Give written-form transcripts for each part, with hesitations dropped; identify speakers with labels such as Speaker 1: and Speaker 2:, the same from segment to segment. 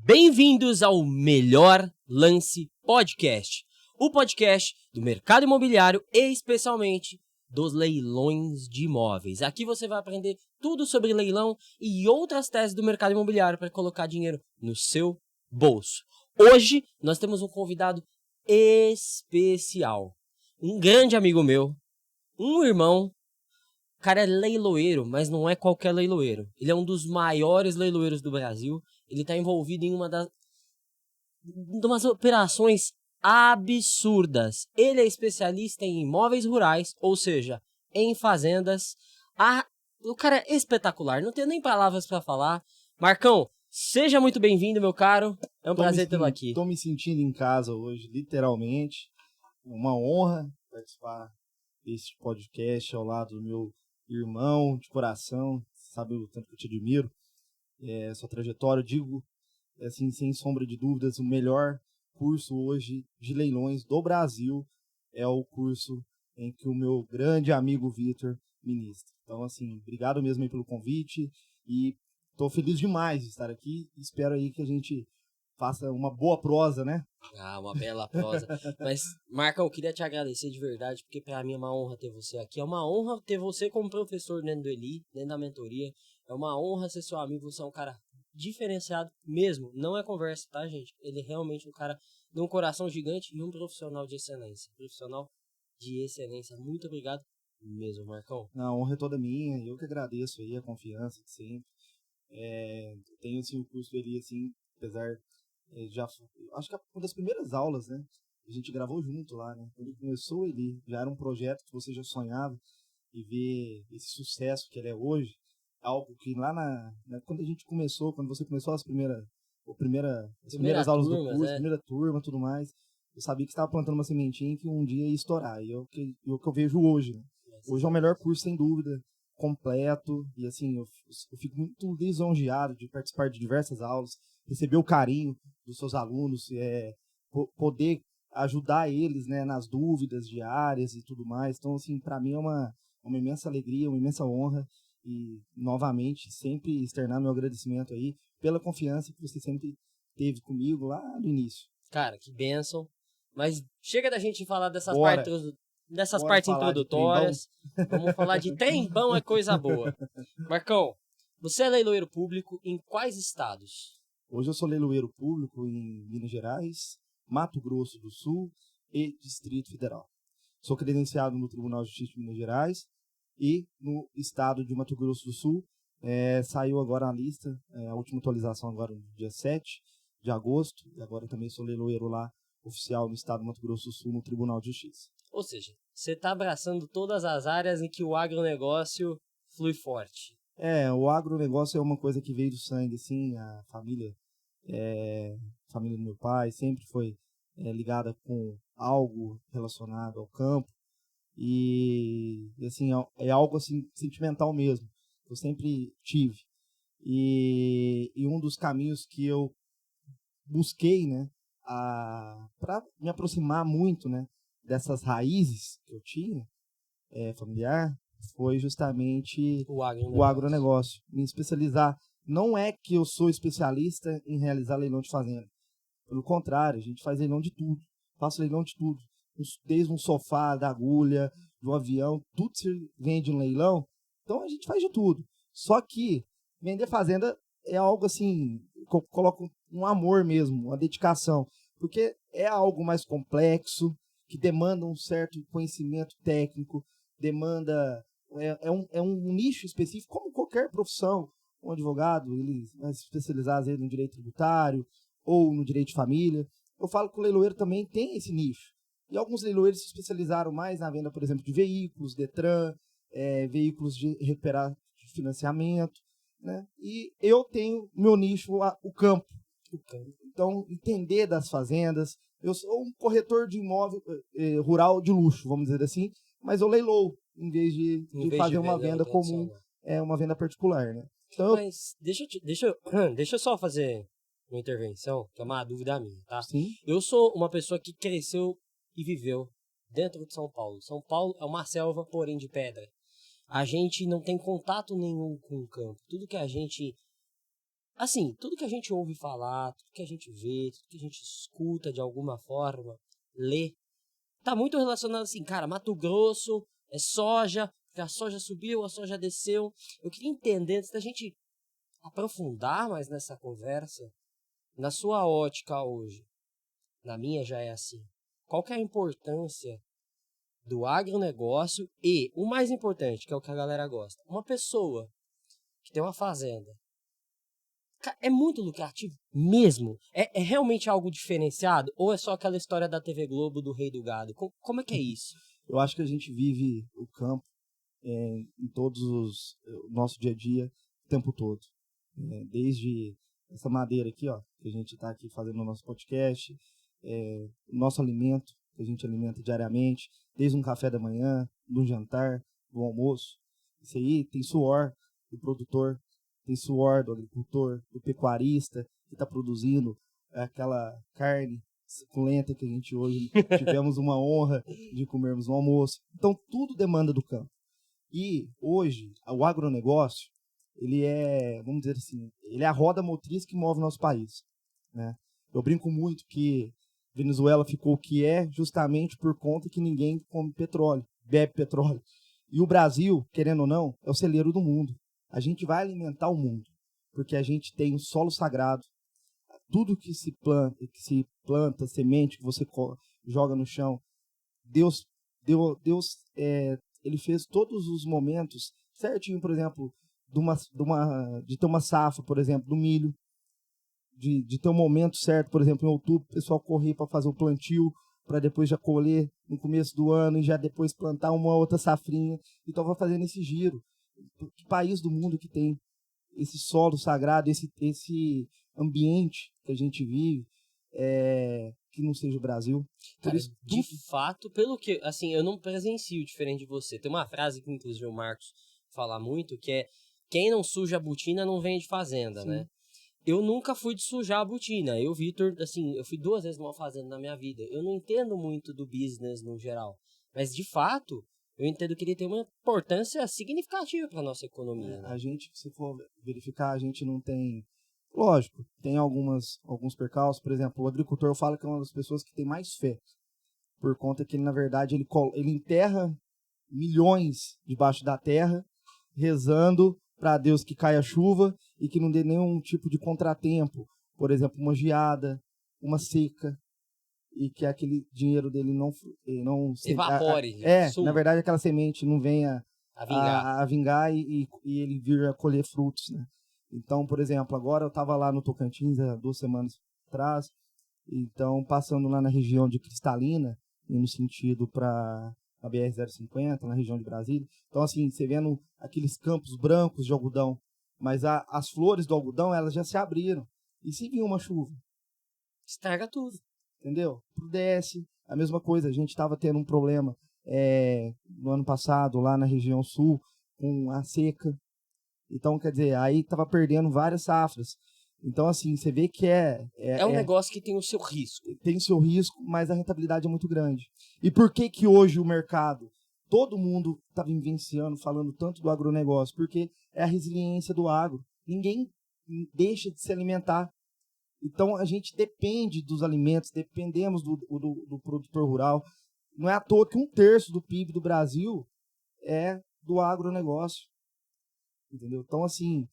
Speaker 1: Bem-vindos ao Melhor Lance Podcast, o podcast do mercado imobiliário e especialmente dos leilões de imóveis. Aqui você vai aprender tudo sobre leilão e outras teses do mercado imobiliário para colocar dinheiro no seu bolso. Hoje nós temos um convidado especial, um grande amigo meu, um irmão. O cara é leiloeiro, mas não é qualquer leiloeiro. Ele é um dos maiores leiloeiros do Brasil. Ele está envolvido em umas operações absurdas. Ele é especialista em imóveis rurais, ou seja, em fazendas. O cara é espetacular, não tenho nem palavras para falar. Marcão, seja muito bem-vindo, meu caro. É um prazer tê-lo aqui.
Speaker 2: Estou me sentindo em casa hoje, literalmente. Uma honra participar desse podcast ao lado do meu irmão de coração. Sabe o tanto que eu te admiro. Sua trajetória, eu digo, assim, sem sombra de dúvidas, o melhor curso hoje de leilões do Brasil é o curso em que o meu grande amigo Vitor ministra. Então, assim, obrigado mesmo aí pelo convite e estou feliz demais de estar aqui. Espero aí que a gente faça uma boa prosa, né?
Speaker 1: Uma bela prosa. Mas, Marcão, eu queria te agradecer de verdade, porque para mim é uma honra ter você aqui. É uma honra ter você como professor dentro do Eli, dentro da mentoria. É uma honra ser seu amigo. Você é um cara diferenciado mesmo. Não é conversa, tá, gente? Ele é realmente um cara de um coração gigante e um profissional de excelência. Profissional de excelência. Muito obrigado mesmo, Marcão.
Speaker 2: A honra é toda minha. Eu que agradeço aí a confiança de sempre. Tenho, assim, o curso do Eli, assim, apesar... acho que uma das primeiras aulas, né? A gente gravou junto lá, né? Quando ele começou, ele já era um projeto que você já sonhava e ver esse sucesso que ele é hoje, algo que lá quando a gente começou, quando você começou as primeiras aulas do curso, primeira turma, tudo mais, eu sabia que estava plantando uma sementinha que um dia ia estourar. E é o que eu vejo hoje, né? Hoje é o melhor curso, sem dúvida, completo, e assim, eu fico muito lisonjeado de participar de diversas aulas, receber o carinho dos seus alunos, poder ajudar eles, né, nas dúvidas diárias e tudo mais. Então, assim, para mim é uma imensa alegria, uma imensa honra e, novamente, sempre externar meu agradecimento aí pela confiança que você sempre teve comigo lá no início.
Speaker 1: Cara, que bênção. Mas chega da gente falar dessas
Speaker 2: Bora
Speaker 1: partes
Speaker 2: falar
Speaker 1: introdutórias. Vamos falar de trembão, é coisa boa. Marcão, você é leiloeiro público em quais estados?
Speaker 2: Hoje eu sou leiloeiro público em Minas Gerais, Mato Grosso do Sul e Distrito Federal. Sou credenciado no Tribunal de Justiça de Minas Gerais e no estado de Mato Grosso do Sul. Saiu agora a lista, a última atualização agora no dia 7 de agosto, e agora também sou leiloeiro lá oficial no estado do Mato Grosso do Sul, no Tribunal de Justiça.
Speaker 1: Ou seja, você está abraçando todas as áreas em que o agronegócio flui forte.
Speaker 2: O agronegócio é uma coisa que veio do sangue, assim, a família do meu pai sempre foi ligada com algo relacionado ao campo e assim, é algo assim sentimental mesmo, eu sempre tive. E um dos caminhos que eu busquei, né, para me aproximar muito, né, dessas raízes que eu tinha, familiar, foi justamente o agronegócio. Me especializar. Não é que eu sou especialista em realizar leilão de fazenda. Pelo contrário, a gente faz leilão de tudo. Faço leilão de tudo. Desde um sofá, da agulha, do avião, tudo se vende no leilão. Então a gente faz de tudo. Só que vender fazenda é algo assim, que eu coloco um amor mesmo, uma dedicação. Porque é algo mais complexo, que demanda um certo conhecimento técnico, demanda... É um nicho específico, como qualquer profissão. Um advogado, ele vai se especializar às vezes no direito tributário ou no direito de família. Eu falo que o leiloeiro também tem esse nicho. E alguns leiloeiros se especializaram mais na venda, por exemplo, de veículos, Detran, veículos de recuperar de financiamento, né? E eu tenho meu nicho, o campo. Então, entender das fazendas. Eu sou um corretor de imóvel rural de luxo, vamos dizer assim, mas eu leiloo, em vez de fazer uma venda comum, uma venda particular, né?
Speaker 1: Então, mas deixa eu só fazer uma intervenção, que é uma dúvida minha, tá?
Speaker 2: Sim.
Speaker 1: Eu sou uma pessoa que cresceu e viveu dentro de São Paulo. São Paulo é uma selva, porém de pedra. A gente não tem contato nenhum com o campo. Tudo que a gente assim, tudo que a gente ouve falar, tudo que a gente vê, tudo que a gente escuta de alguma forma, lê, tá muito relacionado assim, cara, Mato Grosso é soja, porque a soja subiu, a soja desceu. Eu queria entender, antes da gente aprofundar mais nessa conversa, na sua ótica hoje, na minha já é assim, qual que é a importância do agronegócio e, o mais importante, que é o que a galera gosta, uma pessoa que tem uma fazenda, é muito lucrativo mesmo? É realmente algo diferenciado? Ou é só aquela história da TV Globo do Rei do Gado? Como é que é isso?
Speaker 2: Eu acho que a gente vive o campo em todos o nosso dia a dia, o tempo todo. Desde essa madeira aqui, ó, que a gente está aqui fazendo no nosso podcast, o nosso alimento, que a gente alimenta diariamente, desde um café da manhã, do jantar, do almoço. Isso aí tem suor do produtor, tem suor do agricultor, do pecuarista, que está produzindo aquela carne suculenta que a gente hoje tivemos uma honra de comermos no almoço. Então, tudo demanda do campo. E hoje, o agronegócio, ele é, vamos dizer assim, ele é a roda motriz que move o nosso país, né? Eu brinco muito que Venezuela ficou o que é justamente por conta que ninguém come petróleo, bebe petróleo. E o Brasil, querendo ou não, é o celeiro do mundo. A gente vai alimentar o mundo, porque a gente tem o solo sagrado, tudo que se planta, semente que você joga no chão, Deus ele fez todos os momentos certinho, por exemplo, de ter uma safra, por exemplo, do milho, de ter um momento certo, por exemplo, em outubro, o pessoal correr para fazer o plantio, para depois já colher no começo do ano e já depois plantar uma outra safrinha. Então vai fazendo esse giro. Que país do mundo que tem esse solo sagrado, esse ambiente que a gente vive, que não seja o Brasil?
Speaker 1: Cara, de fato, pelo que, assim, eu não presencio diferente de você. Tem uma frase que inclusive o Marcos fala muito, que é: quem não suja a botina não vende fazenda, Sim. né? Eu nunca fui de sujar a botina. Eu, Vitor, assim, eu fui 2 vezes numa fazenda na minha vida. Eu não entendo muito do business no geral. Mas, de fato, eu entendo que ele tem uma importância significativa para a nossa economia. Né?
Speaker 2: A gente, se for verificar, a gente não tem... Lógico, tem alguns percalços. Por exemplo, o agricultor fala que é uma das pessoas que tem mais fé. Por conta que ele, na verdade, ele enterra milhões debaixo da terra, rezando para Deus que caia chuva e que não dê nenhum tipo de contratempo. Por exemplo, uma geada, uma seca, e que aquele dinheiro dele não
Speaker 1: evapore.
Speaker 2: Na verdade, aquela semente não venha
Speaker 1: a
Speaker 2: vingar e ele vir a colher frutos, né? Então, por exemplo, agora eu estava lá no Tocantins há 2 semanas atrás, então passando lá na região de Cristalina, no sentido para a BR-050, na região de Brasília. Então, assim, você vendo aqueles campos brancos de algodão, mas as flores do algodão, elas já se abriram. E se vir uma chuva?
Speaker 1: Estraga tudo.
Speaker 2: Entendeu? Pro DS, a mesma coisa. A gente estava tendo um problema no ano passado, lá na região sul, com a seca. Então, quer dizer, aí estava perdendo várias safras. Então, assim, você vê que
Speaker 1: é um negócio que tem o seu risco.
Speaker 2: Tem o seu risco, mas a rentabilidade é muito grande. E por que hoje o mercado, todo mundo está vivenciando, falando tanto do agronegócio? Porque é a resiliência do agro. Ninguém deixa de se alimentar. Então, a gente depende dos alimentos, dependemos do produtor rural. Não é à toa que 1/3 do PIB do Brasil é do agronegócio. Entendeu? Então, assim,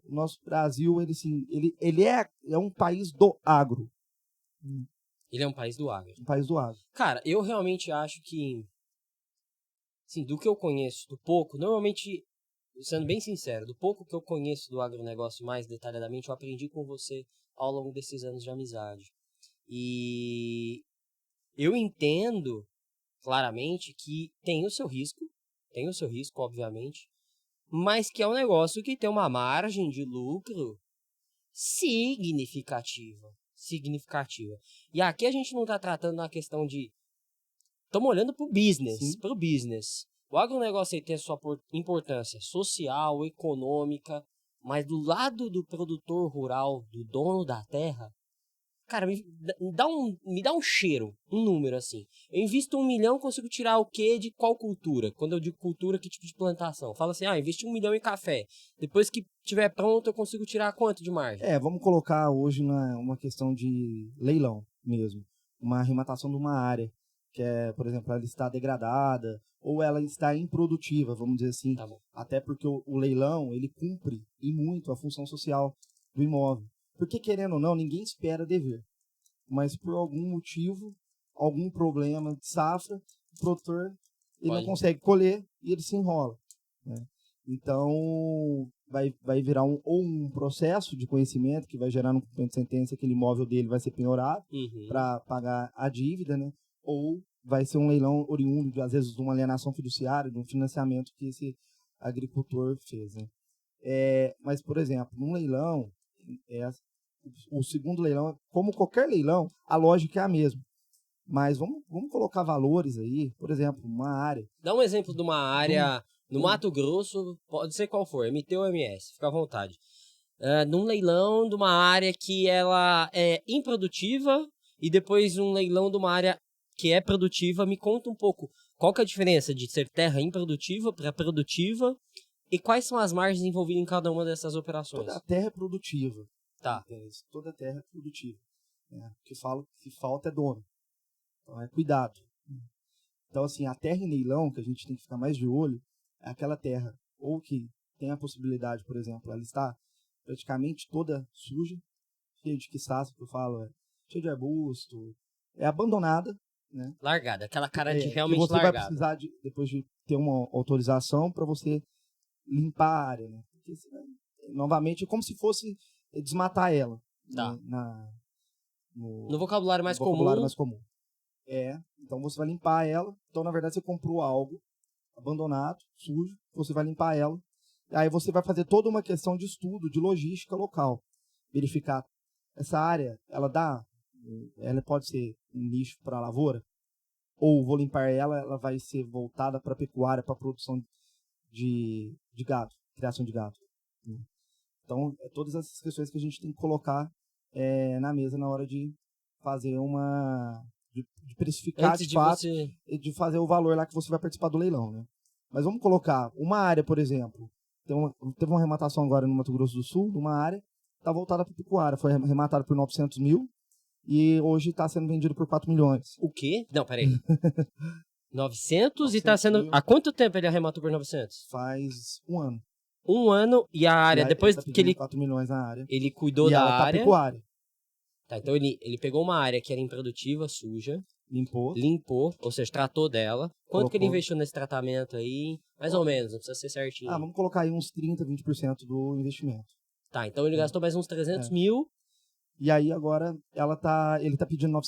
Speaker 2: o nosso Brasil, ele é um país do agro.
Speaker 1: Ele é um país do agro.
Speaker 2: Um país do agro.
Speaker 1: Cara, eu realmente acho que, assim, do que eu conheço, do pouco, normalmente, sendo bem sincero, do pouco que eu conheço do agronegócio mais detalhadamente, eu aprendi com você ao longo desses anos de amizade. E eu entendo claramente que tem o seu risco, obviamente, mas que é um negócio que tem uma margem de lucro significativa. E aqui a gente não está tratando na questão de... Estamos olhando para o business. O agronegócio aí tem a sua importância social, econômica, mas do lado do produtor rural, do dono da terra, Cara, me dá um cheiro, um número, assim. Eu invisto 1 milhão, consigo tirar o quê de qual cultura? Quando eu digo cultura, que tipo de plantação? Fala assim, investi 1 milhão em café. Depois que tiver pronto, eu consigo tirar quanto de margem?
Speaker 2: Vamos colocar hoje uma questão de leilão mesmo. Uma arrematação de uma área, que é, por exemplo, ela está degradada ou ela está improdutiva, vamos dizer assim.
Speaker 1: Tá bom.
Speaker 2: Até porque o leilão, ele cumpre e muito a função social do imóvel. Porque, querendo ou não, ninguém espera dever. Mas por algum motivo, algum problema de safra, o produtor ele não consegue colher e ele se enrola, né? Então, vai virar um processo de conhecimento que vai gerar no cumprimento de sentença, aquele imóvel dele vai ser penhorado para pagar a dívida, né? Ou vai ser um leilão oriundo, às vezes, de uma alienação fiduciária, de um financiamento que esse agricultor fez, né? Mas, por exemplo, num leilão, o segundo leilão, como qualquer leilão, a lógica é a mesma. Mas vamos colocar valores aí, por exemplo, uma área.
Speaker 1: Dá um exemplo de uma área no Mato Grosso, pode ser qual for, MT ou MS, fica à vontade. Num leilão de uma área que ela é improdutiva e depois um leilão de uma área que é produtiva. Me conta um pouco qual que é a diferença de ser terra improdutiva para produtiva e quais são as margens envolvidas em cada uma dessas operações.
Speaker 2: Toda a terra é produtiva.
Speaker 1: Tá.
Speaker 2: Toda a terra é produtiva. O que falta é dono. Então é cuidado. Então, assim, a terra em leilão, que a gente tem que ficar mais de olho, é aquela terra ou que tem a possibilidade, por exemplo, ela está praticamente toda suja, cheia de quiçaço, que eu falo, cheia de arbusto, é abandonada, né?
Speaker 1: Largada, aquela cara de realmente
Speaker 2: que você
Speaker 1: largada.
Speaker 2: vai precisar, depois de ter uma autorização para você limpar a área, né? Porque, novamente, é como se fosse desmatar ela.
Speaker 1: Tá.
Speaker 2: Né?
Speaker 1: No vocabulário mais
Speaker 2: comum. Então você vai limpar ela. Então, na verdade, você comprou algo abandonado, sujo, você vai limpar ela. Aí você vai fazer toda uma questão de estudo, de logística local. Verificar essa área, ela pode ser um lixo para a lavoura, ou vou limpar ela vai ser voltada para a pecuária, para a produção de gado, criação de gado. Então, todas essas questões que a gente tem que colocar na mesa na hora de fazer de precificar de fato, de fazer o valor lá que você vai participar do leilão, né? Mas vamos colocar uma área, por exemplo, teve uma arrematação agora no Mato Grosso do Sul, uma área, está voltada para a pecuária, foi arrematada por 900 mil e hoje está sendo vendido por 4 milhões.
Speaker 1: O quê? Não, peraí. 900 e está sendo... Há quanto tempo ele arrematou por 900?
Speaker 2: Faz um ano.
Speaker 1: Um ano e a área, depois
Speaker 2: ele tá
Speaker 1: que ele...
Speaker 2: 4 milhões na área.
Speaker 1: Ele cuidou
Speaker 2: e
Speaker 1: da
Speaker 2: ela
Speaker 1: área.
Speaker 2: Tá pecuária.
Speaker 1: Tá, então ele pegou uma área que era improdutiva, suja. Limpou, ou seja, tratou dela. Quanto que ele investiu nesse tratamento aí? Mais ou menos, não precisa ser certinho.
Speaker 2: Vamos colocar aí uns 30, 20% do investimento.
Speaker 1: Tá, então ele gastou mais uns 300 mil.
Speaker 2: E aí agora ele tá pedindo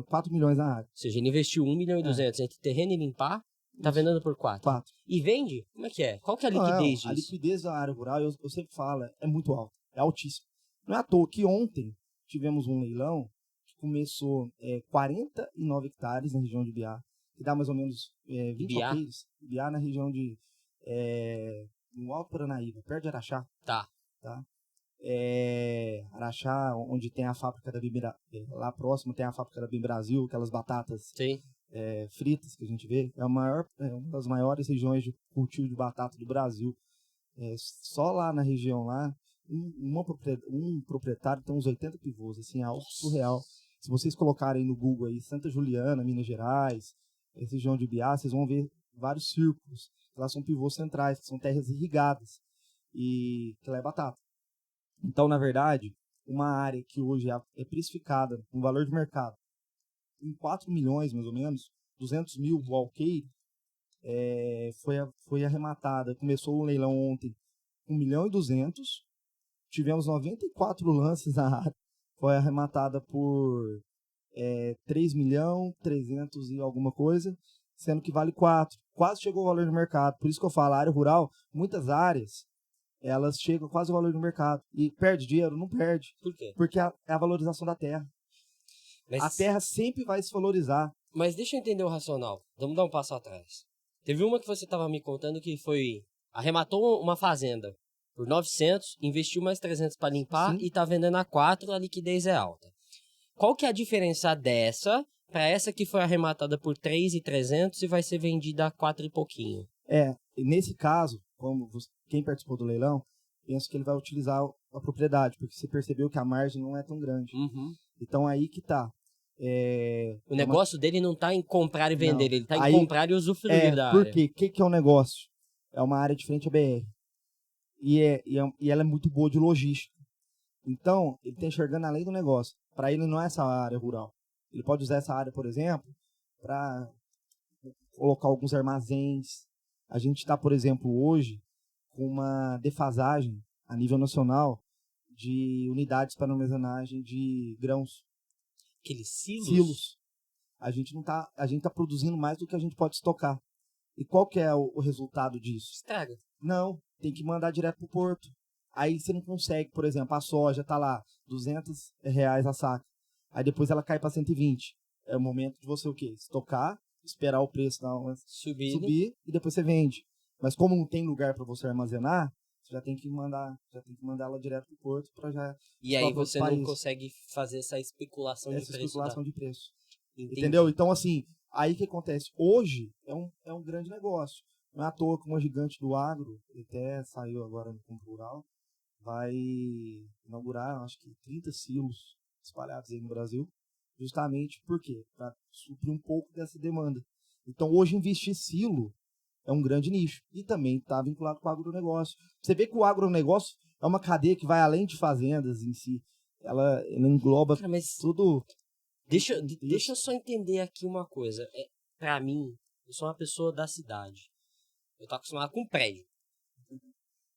Speaker 2: 4 milhões na área.
Speaker 1: Ou seja, ele investiu 1 milhão e 200 entre terreno e limpar, tá vendendo por 4. E vende? Como é que é? Qual que é a liquidez disso?
Speaker 2: A liquidez da área rural, eu sempre falo, é muito alta, é altíssima. Não é à toa que ontem tivemos um leilão que começou 49 hectares na região de Biá, que dá mais ou menos 20 alqueires. Biá na região de no Alto Paranaíba, perto de Araxá.
Speaker 1: Tá.
Speaker 2: Araxá, onde tem a fábrica da Bim, lá próximo tem a fábrica da Bim Brasil, aquelas batatas fritas que a gente vê. É uma das maiores regiões de cultivo de batata do Brasil. Só lá na região lá, um proprietário tem uns 80 pivôs, assim, algo surreal. Se vocês colocarem no Google aí, Santa Juliana, Minas Gerais, região de Biá, vocês vão ver vários círculos. Lá são pivôs centrais, que são terras irrigadas. E que lá é batata. Então, na verdade, uma área que hoje é precificada no valor de mercado em 4 milhões, mais ou menos, 200 mil o alqueire, foi arrematada. Começou o leilão ontem com 1 milhão e 200. Tivemos 94 lances na área. Foi arrematada por 3 milhões, 300 e alguma coisa, sendo que vale 4. Quase chegou o valor de mercado. Por isso que eu falo, a área rural, muitas áreas, elas chegam quase ao valor do mercado. E perde dinheiro? Não perde.
Speaker 1: Por quê?
Speaker 2: Porque é a valorização da terra. A terra sempre vai se valorizar.
Speaker 1: Mas deixa eu entender o racional. Vamos dar um passo atrás. Teve uma que você estava me contando que arrematou uma fazenda por 900, investiu mais 300 para limpar. Sim. E está vendendo a 4, a liquidez é alta. qual que é a diferença dessa para essa que foi arrematada por 3.300 e vai ser vendida a 4 e pouquinho?
Speaker 2: Nesse caso, quem participou do leilão, penso que ele vai utilizar a propriedade, porque você percebeu que a margem não é tão grande.
Speaker 1: Uhum.
Speaker 2: Então aí que tá.
Speaker 1: O negócio dele não tá em comprar e vender, ele tá em comprar e usufruir da
Speaker 2: por
Speaker 1: área.
Speaker 2: quê? O que é o negócio? É uma área de frente à BR. E ela é muito boa de logística. Então, ele está enxergando além do negócio. Para ele não é essa área rural. Ele pode usar essa área, por exemplo, para colocar alguns armazéns. A gente está, por exemplo, hoje com uma defasagem a nível nacional de unidades para armazenagem de grãos.
Speaker 1: Aqueles
Speaker 2: Silos. A gente tá produzindo mais do que a gente pode estocar. E qual que é o resultado disso?
Speaker 1: Estraga.
Speaker 2: Não, tem que mandar direto pro porto. Aí você não consegue, por exemplo, a soja tá lá, R$200 a saca. Aí depois ela cai para 120. É o momento de você o quê? Estocar, esperar o preço subir e depois você vende. Mas como não tem lugar para você armazenar, você já tem que mandar ela direto pro porto para já.
Speaker 1: E aí você não consegue fazer essa especulação de preço.
Speaker 2: Essa especulação de preço.
Speaker 1: Entendi.
Speaker 2: Entendeu? Então, assim, aí o que acontece? Hoje é um grande negócio. Não é à toa que uma gigante do agro, até saiu agora no Campo Rural, vai inaugurar, acho que 30 silos espalhados aí no Brasil, justamente por quê? Para suprir um pouco dessa demanda. Então, hoje, investir silo é um grande nicho. E também está vinculado com o agronegócio. Você vê que o agronegócio é uma cadeia que vai além de fazendas em si. Ela engloba tudo.
Speaker 1: Deixa eu só entender aqui uma coisa. Pra mim, eu sou uma pessoa da cidade. Eu tô acostumado com prédio.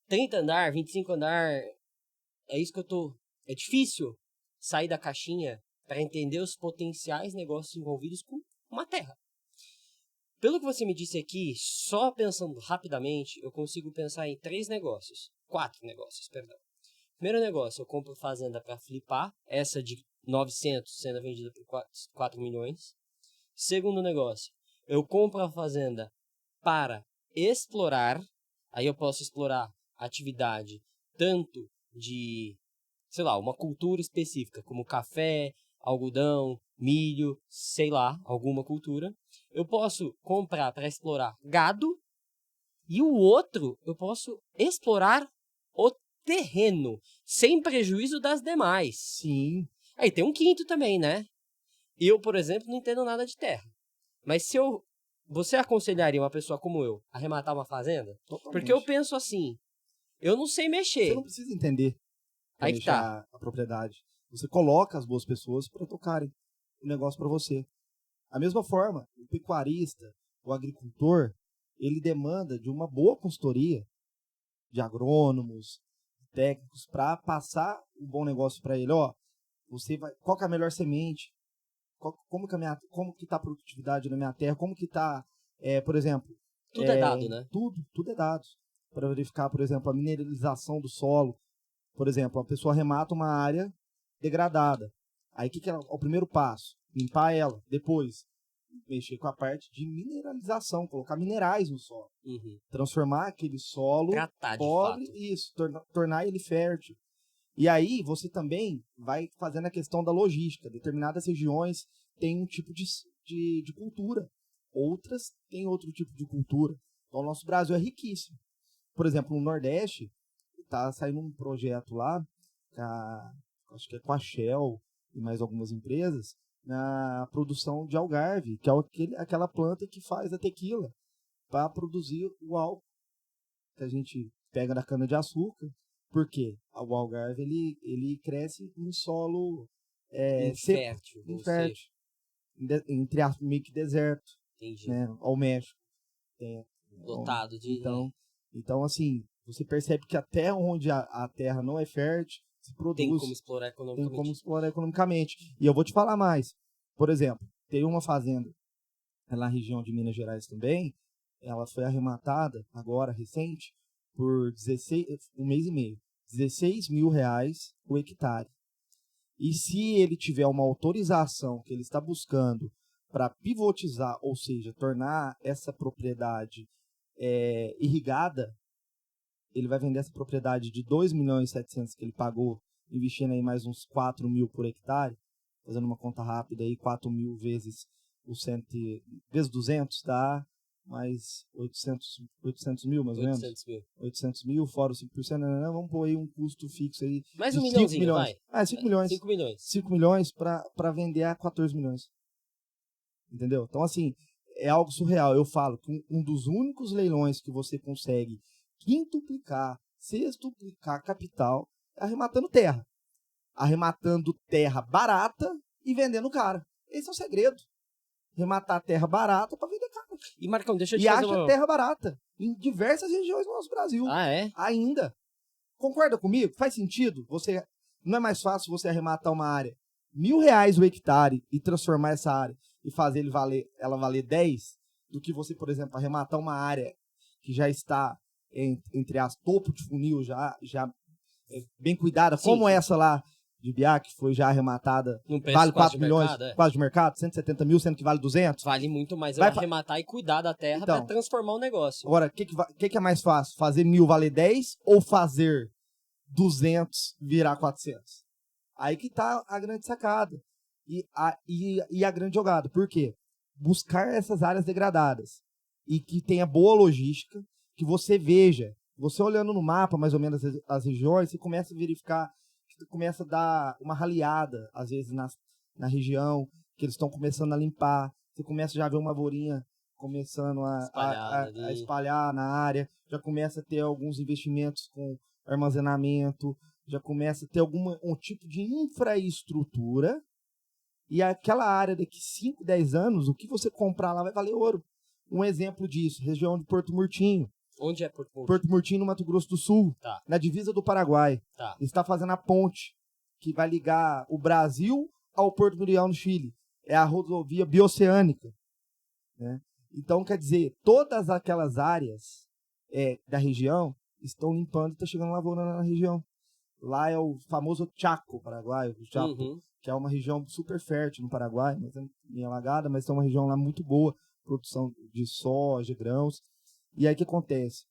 Speaker 1: 30 andar, 25 andar, é isso que eu tô... É difícil sair da caixinha para entender os potenciais negócios envolvidos com uma terra. Pelo que você me disse aqui, só pensando rapidamente, eu consigo pensar em 4 negócios, perdão. Primeiro negócio, eu compro fazenda para flipar, essa de 900 sendo vendida por 4 milhões. Segundo negócio, eu compro a fazenda para explorar, aí eu posso explorar a atividade tanto de, sei lá, uma cultura específica, como café, algodão, milho, sei lá, alguma cultura. Eu posso comprar para explorar gado e o outro eu posso explorar o terreno, sem prejuízo das demais.
Speaker 2: Sim.
Speaker 1: Aí tem um quinto também, né? Eu, por exemplo, não entendo nada de terra. Mas você aconselharia uma pessoa como eu a arrematar uma fazenda?
Speaker 2: Totalmente.
Speaker 1: Porque eu penso assim, eu não sei mexer.
Speaker 2: Você não precisa entender para
Speaker 1: Aí que tá.
Speaker 2: a propriedade. Você coloca as boas pessoas para tocarem o negócio para você. A mesma forma, o pecuarista, o agricultor, ele demanda de uma boa consultoria de agrônomos, técnicos, para passar um bom negócio para ele. Ó, qual que é a melhor semente? Como que está a produtividade na minha terra? Como que está, por exemplo...
Speaker 1: Tudo é dado, né?
Speaker 2: Tudo é dado. Para verificar, por exemplo, a mineralização do solo. Por exemplo, a pessoa remata uma área degradada. Aí o que é o primeiro passo? Limpar ela. Depois, mexer com a parte de mineralização, colocar minerais no solo.
Speaker 1: Uhum.
Speaker 2: Transformar aquele solo
Speaker 1: tratar de
Speaker 2: pobre,
Speaker 1: fato.
Speaker 2: Isso, tornar ele fértil. E aí você também vai fazendo a questão da logística. Determinadas regiões têm um tipo de cultura, outras têm outro tipo de cultura. Então o nosso Brasil é riquíssimo. Por exemplo, no Nordeste, está saindo um projeto lá, acho que é com a Shell e mais algumas empresas, na produção de algarve, que é aquela planta que faz a tequila, para produzir o álcool que a gente pega da cana-de-açúcar. Por quê? O algarve ele cresce em solo
Speaker 1: infértil.
Speaker 2: Entre meio que deserto.
Speaker 1: Entendi.
Speaker 2: Né? Ao México.
Speaker 1: Lotado de...
Speaker 2: Então, assim, você percebe que até onde a terra não é fértil, se produz.
Speaker 1: Tem como explorar
Speaker 2: economicamente. E eu vou te falar mais. Por exemplo, tem uma fazenda na região de Minas Gerais também, ela foi arrematada, agora, recente, por um mês e meio. R$16.000 o hectare. E se ele tiver uma autorização que ele está buscando para pivotizar, ou seja, tornar essa propriedade irrigada, ele vai vender essa propriedade de 2.700.000 que ele pagou, investindo aí mais uns 4 mil por hectare, fazendo uma conta rápida aí, 4.000 vezes vezes 200 dá mais 800 mil, mais ou menos.
Speaker 1: 800 mil.
Speaker 2: 800 mil, fora os 5%, vamos pôr aí um custo fixo aí
Speaker 1: Mais
Speaker 2: de
Speaker 1: um
Speaker 2: 5
Speaker 1: milhãozinho,
Speaker 2: milhões.
Speaker 1: vai.
Speaker 2: 5 milhões.
Speaker 1: 5 milhões.
Speaker 2: 5 milhões para vender a 14 milhões. Entendeu? Então, assim, é algo surreal. Eu falo que um dos únicos leilões que você consegue quintuplicar, sextuplicar capital é arrematando terra. Arrematando terra barata e vendendo cara. Esse é o segredo. Arrematar terra barata para vender cara.
Speaker 1: E, Marcão, deixa eu te
Speaker 2: E
Speaker 1: fazer
Speaker 2: acha terra barata em diversas regiões do nosso Brasil.
Speaker 1: Ah, é?
Speaker 2: Ainda. Concorda comigo? Faz sentido? Não é mais fácil você arrematar uma área R$1.000 o hectare e transformar essa área e fazer ela valer 10 do que você, por exemplo, arrematar uma área que já está entre as topo de funil, já bem cuidada,
Speaker 1: Sim,
Speaker 2: como
Speaker 1: sim.
Speaker 2: essa lá de Biá, que foi já arrematada,
Speaker 1: Num preço
Speaker 2: vale
Speaker 1: quase
Speaker 2: 4
Speaker 1: de
Speaker 2: milhões,
Speaker 1: mercado, é.
Speaker 2: quase de mercado, 170 mil, sendo que vale 200.
Speaker 1: Vale muito mais eu
Speaker 2: Vai
Speaker 1: arrematar e cuidar da terra
Speaker 2: Então.
Speaker 1: pra transformar o negócio.
Speaker 2: Agora, o que é mais fácil? Fazer 1.000 valer 10 ou fazer 200 virar 400? Aí que tá a grande sacada e a grande jogada. Por quê? Buscar essas áreas degradadas e que tenha boa logística, que você veja, você olhando no mapa mais ou menos as regiões, você começa a verificar, começa a dar uma raleada, às vezes na região, que eles estão começando a limpar, você começa já a ver uma lavourinha começando a espalhar na área, já começa a ter alguns investimentos com armazenamento, já começa a ter um tipo de infraestrutura, e aquela área daqui 5, 10 anos, o que você comprar lá vai valer ouro. Um exemplo disso, região de Porto Murtinho.
Speaker 1: Onde é Porto Murtinho?
Speaker 2: Porto Murtinho, no Mato Grosso do Sul,
Speaker 1: Tá.
Speaker 2: na divisa do Paraguai.
Speaker 1: Tá.
Speaker 2: Está fazendo a ponte que vai ligar o Brasil ao Porto Muriel, no Chile. É a rodovia bioceânica. Né? Então, quer dizer, todas aquelas áreas da região estão limpando e está chegando lavoura na região. Lá é o famoso Chaco paraguaio, o Chaco, que é uma região super fértil no Paraguai, mas é meio alagada, mas é uma região lá muito boa, produção de soja, grãos. E aí o que acontece?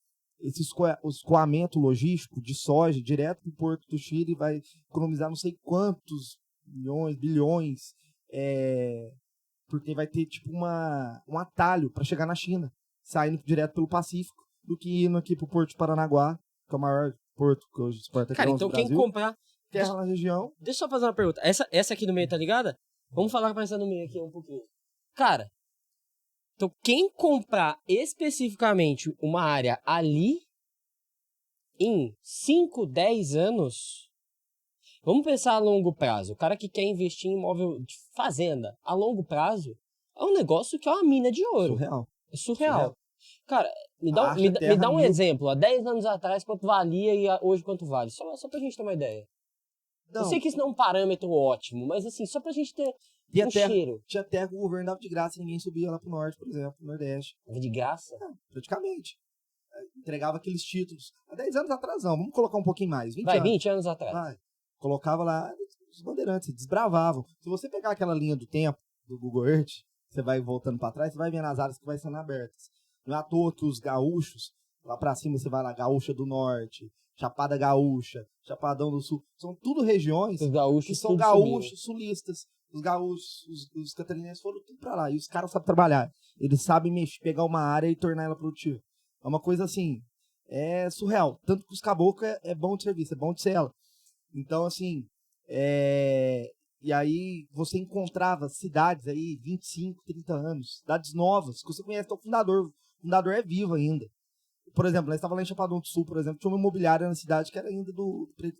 Speaker 2: O escoamento logístico de soja direto para o Porto do Chile vai economizar não sei quantos milhões, bilhões, porque vai ter tipo um atalho para chegar na China, saindo direto pelo Pacífico, do que indo aqui para o Porto de Paranaguá, que é o maior porto que hoje exporta
Speaker 1: Cara, então
Speaker 2: do Brasil.
Speaker 1: quem comprar...
Speaker 2: Terra na região.
Speaker 1: Deixa eu fazer uma pergunta. Essa aqui no meio tá ligada? Vamos falar com essa no meio aqui um pouquinho. Cara, então quem comprar especificamente uma área ali, em 5, 10 anos... Vamos pensar a longo prazo. O cara que quer investir em imóvel de fazenda a longo prazo é um negócio que é uma mina de ouro.
Speaker 2: Surreal.
Speaker 1: É surreal. Cara, me
Speaker 2: Acha
Speaker 1: dá um
Speaker 2: mil.
Speaker 1: exemplo. Há 10 anos atrás, quanto valia e hoje quanto vale? Só pra gente ter uma ideia.
Speaker 2: Não.
Speaker 1: Eu sei que isso não é um parâmetro ótimo, mas assim, só pra gente ter cheiro.
Speaker 2: Tinha terra que o governo dava de graça e ninguém subia lá pro norte, por exemplo, pro nordeste.
Speaker 1: De graça?
Speaker 2: Praticamente. Entregava aqueles títulos. Há 10 anos atrás, não. Vamos colocar um pouquinho mais. 20 anos.
Speaker 1: 20 anos atrás.
Speaker 2: Vai. Colocava lá os bandeirantes, desbravavam. Se você pegar aquela linha do tempo do Google Earth, você vai voltando para trás, você vai vendo as áreas que vai sendo abertas. Não é à toa que os gaúchos, lá para cima você vai lá, Gaúcha do Norte, Chapada Gaúcha, Chapadão do Sul, são tudo regiões que são gaúchos, sulistas. Os gaúchos, os catarinenses foram tudo para lá. E os caras sabem trabalhar. Eles sabem pegar uma área e tornar ela produtiva. É uma coisa assim, surreal. Tanto que os caboclos é bom de serviço, é bom de cela. Então, assim, e aí você encontrava cidades aí, 25, 30 anos, cidades novas, que você conhece até o fundador. O fundador é vivo ainda. Por exemplo, nós estávamos lá em Chapadão do Sul, por exemplo, tinha uma imobiliária na cidade que era ainda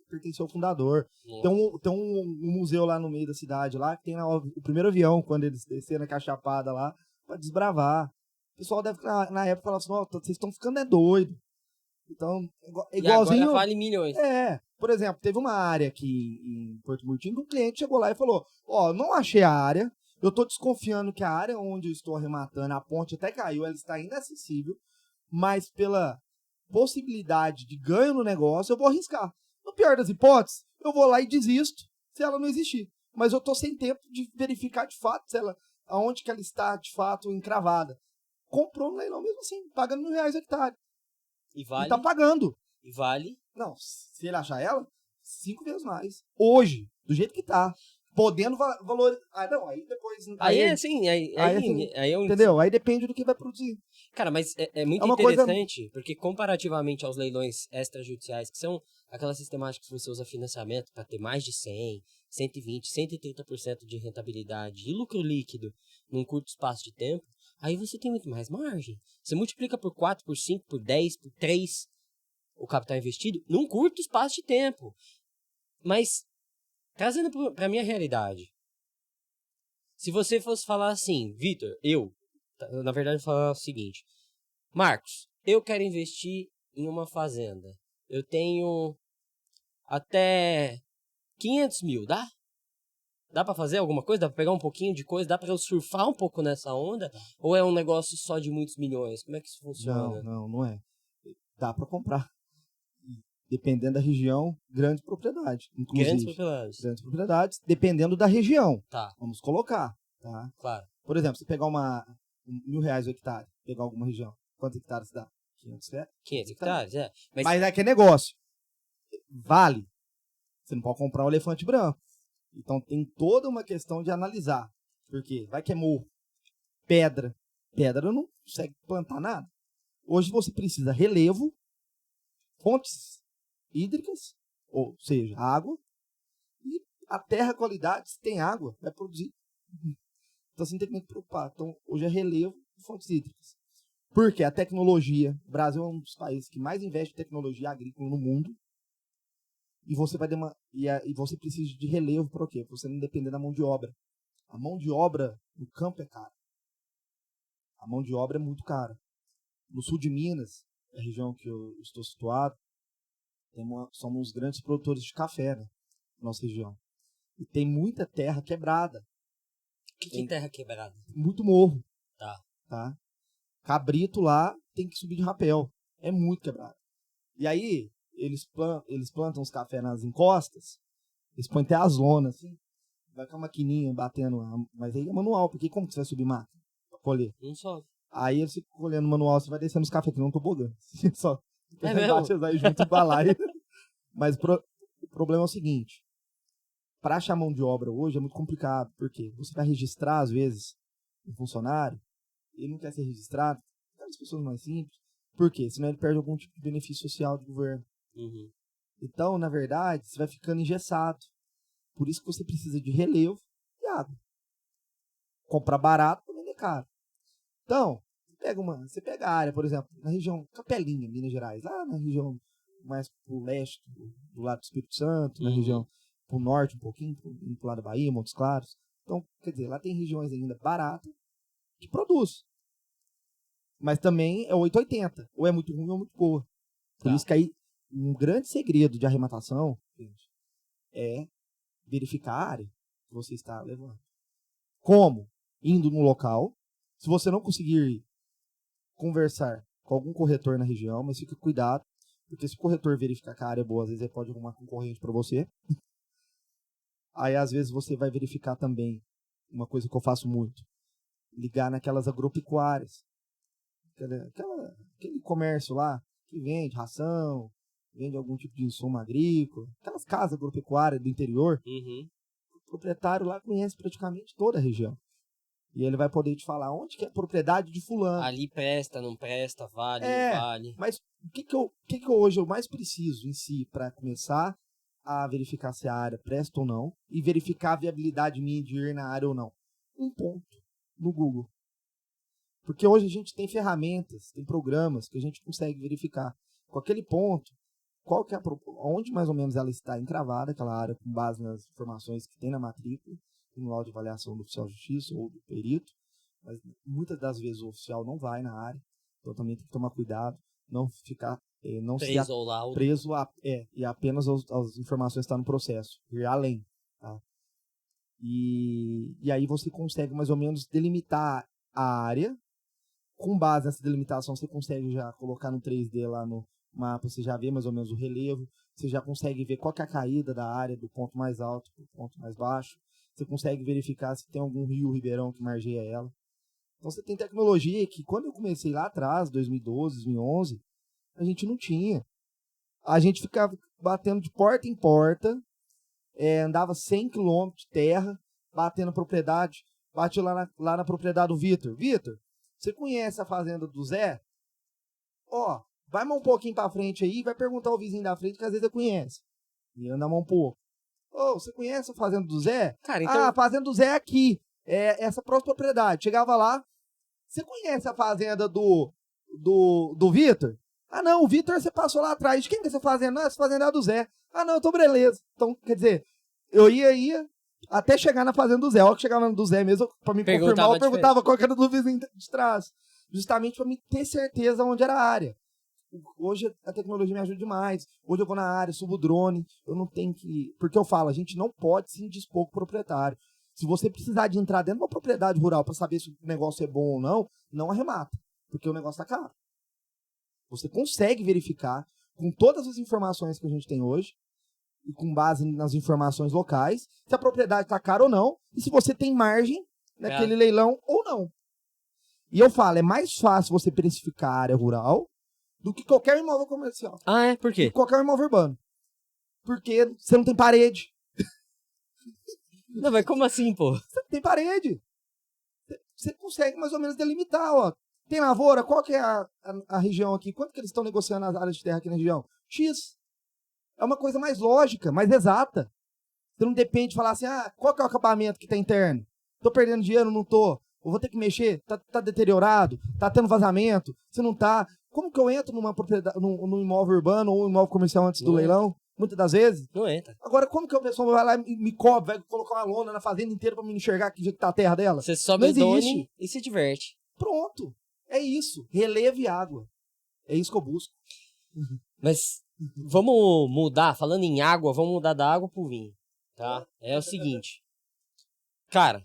Speaker 2: pertencia ao fundador. Tem um museu lá no meio da cidade, lá, que tem lá o primeiro avião, quando eles desceram naquela chapada lá, para desbravar. O pessoal deve, na época, falar assim, vocês estão ficando doido. Então, igualzinho...
Speaker 1: E agora vale milhões.
Speaker 2: Por exemplo, teve uma área aqui em Porto Murtinho que um cliente chegou lá e falou, não achei a área, eu estou desconfiando que a área onde eu estou arrematando, a ponte até caiu, ela está ainda acessível, mas pela possibilidade de ganho no negócio, eu vou arriscar. No pior das hipóteses, eu vou lá e desisto se ela não existir. Mas eu estou sem tempo de verificar de fato aonde que ela está de fato encravada. Comprou no leilão mesmo assim, pagando R$1.000 hectare.
Speaker 1: E vale?
Speaker 2: E tá pagando.
Speaker 1: E vale?
Speaker 2: Não, se ele achar ela, 5 vezes mais. Hoje, do jeito que tá. podendo valorizar. Ah, não, aí depois...
Speaker 1: Aí é assim, aí é um...
Speaker 2: Entendeu? Aí depende do que vai produzir.
Speaker 1: Cara, mas é muito
Speaker 2: uma coisa-
Speaker 1: interessante, porque comparativamente aos leilões extrajudiciais, que são aquelas sistemáticas que você usa financiamento para ter mais de 100, 120, 130% de rentabilidade e lucro líquido num curto espaço de tempo, aí você tem muito mais margem. Você multiplica por 4, por 5, por 10, por 3 o capital investido num curto espaço de tempo. Mas, trazendo para a minha realidade, se você fosse falar assim, Vitor, na verdade, falar o seguinte: Marcos, eu quero investir em uma fazenda. Eu tenho até 500 mil, dá? Dá pra fazer alguma coisa? Dá pra pegar um pouquinho de coisa? Dá pra eu surfar um pouco nessa onda? Ou é um negócio só de muitos milhões? Como é que isso funciona?
Speaker 2: Não é. Dá para comprar. Dependendo da região, grande propriedade, inclusive.
Speaker 1: Grandes propriedades.
Speaker 2: Grandes propriedades, dependendo da região.
Speaker 1: Tá,
Speaker 2: Vamos colocar, tá?
Speaker 1: claro.
Speaker 2: Por exemplo, você pegar R$1.000 o hectare, pegar alguma região, quantos hectares dá?
Speaker 1: 500 hectares, é.
Speaker 2: Mas é que é negócio. Vale. Você não pode comprar um elefante branco. Então tem toda uma questão de analisar. Por quê? Vai que é morro. Pedra. Pedra não consegue plantar nada. Hoje você precisa relevo, fontes hídricas, ou seja, água, e a terra qualidade, se tem água, vai produzir. Então você não tem que me preocupar. Então hoje é relevo e fontes hídricas. Porque a tecnologia, o Brasil é um dos países que mais investe em tecnologia agrícola no mundo. E você vai e você precisa de relevo para o quê? Para você não depender da mão de obra. A mão de obra no campo é cara. A mão de obra é muito cara. No sul de Minas, a região que eu estou situado, somos grandes produtores de café, né? Nossa região. E tem muita terra quebrada.
Speaker 1: O que é terra quebrada?
Speaker 2: Muito morro.
Speaker 1: Tá.
Speaker 2: Cabrito lá tem que subir de rapel. É muito quebrado. E aí, eles plantam os cafés nas encostas, eles põem até a zona, assim, vai com a maquininha batendo, mas aí é manual, porque como que você vai subir mata pra colher?
Speaker 1: Não sobe.
Speaker 2: Aí você colhendo manual, você vai descendo os cafés, que não tobogã. Só
Speaker 1: mesmo?
Speaker 2: bate aí junto com a balaia. Mas o problema é o seguinte, para achar mão de obra hoje é muito complicado, porque você vai registrar, às vezes, um funcionário, ele não quer ser registrado, as pessoas mais simples, por quê? Senão ele perde algum tipo de benefício social do governo.
Speaker 1: Uhum.
Speaker 2: Então, na verdade, você vai ficando engessado. Por isso que você precisa de relevo e água. Comprar barato para vender caro. Então, você pega a área, por exemplo, na região Capelinha, Minas Gerais, lá na região mais pro leste, do lado do Espírito Santo, na região pro norte um pouquinho, pro lado da Bahia, Montes Claros. Então, quer dizer, lá tem regiões ainda baratas que produz. Mas também é 880. Ou é muito ruim ou muito boa. Por isso que aí, um grande segredo de arrematação, gente, é verificar a área que você está levando. Como? Indo no local. Se você não conseguir conversar com algum corretor na região, mas fique cuidado, porque se o corretor verificar que a área é boa, às vezes ele pode arrumar concorrente para você. Aí, às vezes, você vai verificar também uma coisa que eu faço muito. Ligar naquelas agropecuárias. Aquele comércio lá que vende ração, vende algum tipo de insumo agrícola, aquelas casas agropecuárias do interior, o proprietário lá conhece praticamente toda a região. E ele vai poder te falar onde que é a propriedade de fulano.
Speaker 1: Ali presta, não presta, vale, não vale.
Speaker 2: Mas o que hoje eu mais preciso em si para começar a verificar se a área presta ou não e verificar a viabilidade minha de ir na área ou não? Um ponto no Google. Porque hoje a gente tem ferramentas, tem programas que a gente consegue verificar com aquele ponto, onde mais ou menos ela está encravada, aquela área, com base nas informações que tem na matrícula, no laudo de avaliação do oficial de justiça ou do perito. Mas muitas das vezes o oficial não vai na área, então também tem que tomar cuidado, não ficar preso e apenas as informações que estão no processo, ir além. Tá? E aí você consegue mais ou menos delimitar a área. Com base nessa delimitação, você consegue já colocar no 3D lá no mapa, você já vê mais ou menos o relevo, você já consegue ver qual que é a caída da área, do ponto mais alto para o ponto mais baixo, você consegue verificar se tem algum rio, ribeirão que margeia ela. Então você tem tecnologia que quando eu comecei lá atrás, 2012, 2011, a gente não tinha. A gente ficava batendo de porta em porta, andava 100 km de terra, batendo na propriedade, bateu lá na propriedade do Vitor. Vitor, você conhece a fazenda do Zé? Ó, vai mais um pouquinho pra frente aí, vai perguntar ao vizinho da frente, que às vezes ele conhece. E anda mais um pouco. Ô, você conhece a fazenda do Zé?
Speaker 1: Cara, então...
Speaker 2: a fazenda do Zé é aqui. É essa próxima propriedade. Chegava lá, você conhece a fazenda do Vitor? Ah, não, o Vitor você passou lá atrás. De quem que é essa fazenda? Não, essa fazenda é do Zé. Ah, não, então beleza. Então, quer dizer, eu ia até chegar na fazenda do Zé. Ó, que chegava no do Zé mesmo, pra me confirmar, eu perguntava qual que era do vizinho de trás. Justamente pra me ter certeza onde era a área. Hoje a tecnologia me ajuda demais. Hoje eu vou na área, subo o drone. Eu não tenho que... Porque eu falo, a gente não pode se indispor com o proprietário. Se você precisar de entrar dentro de uma propriedade rural para saber se o negócio é bom ou não, não arremata. Porque o negócio tá caro. Você consegue verificar com todas as informações que a gente tem hoje e com base nas informações locais se a propriedade tá cara ou não e se você tem margem naquele leilão ou não. E eu falo, é mais fácil você precificar a área rural do que qualquer imóvel comercial.
Speaker 1: Ah, é? Por quê?
Speaker 2: Do que qualquer imóvel urbano. Porque você não tem parede.
Speaker 1: Não, mas como assim, pô?
Speaker 2: Você não tem parede. Você consegue mais ou menos delimitar, ó. Tem lavoura? Qual que é a região aqui? Quanto que eles estão negociando as áreas de terra aqui na região? X. É uma coisa mais lógica, mais exata. Você não depende de falar assim, qual que é o acabamento que tá interno? Tô perdendo dinheiro, não tô. Eu vou ter que mexer, tá deteriorado, tá tendo vazamento, se não tá. Como que eu entro numa propriedade, num imóvel urbano ou um imóvel comercial antes do leilão? Muitas das vezes.
Speaker 1: Não entra.
Speaker 2: Agora, como que a pessoa vai lá e me cobra, vai colocar uma lona na fazenda inteira pra me enxergar que jeito que tá a terra dela?
Speaker 1: Você sobe o drone e se diverte.
Speaker 2: Pronto. É isso. Relevo e água. É isso que eu busco.
Speaker 1: Mas vamos mudar, falando em água, vamos mudar da água pro vinho, tá? É o seguinte. Cara,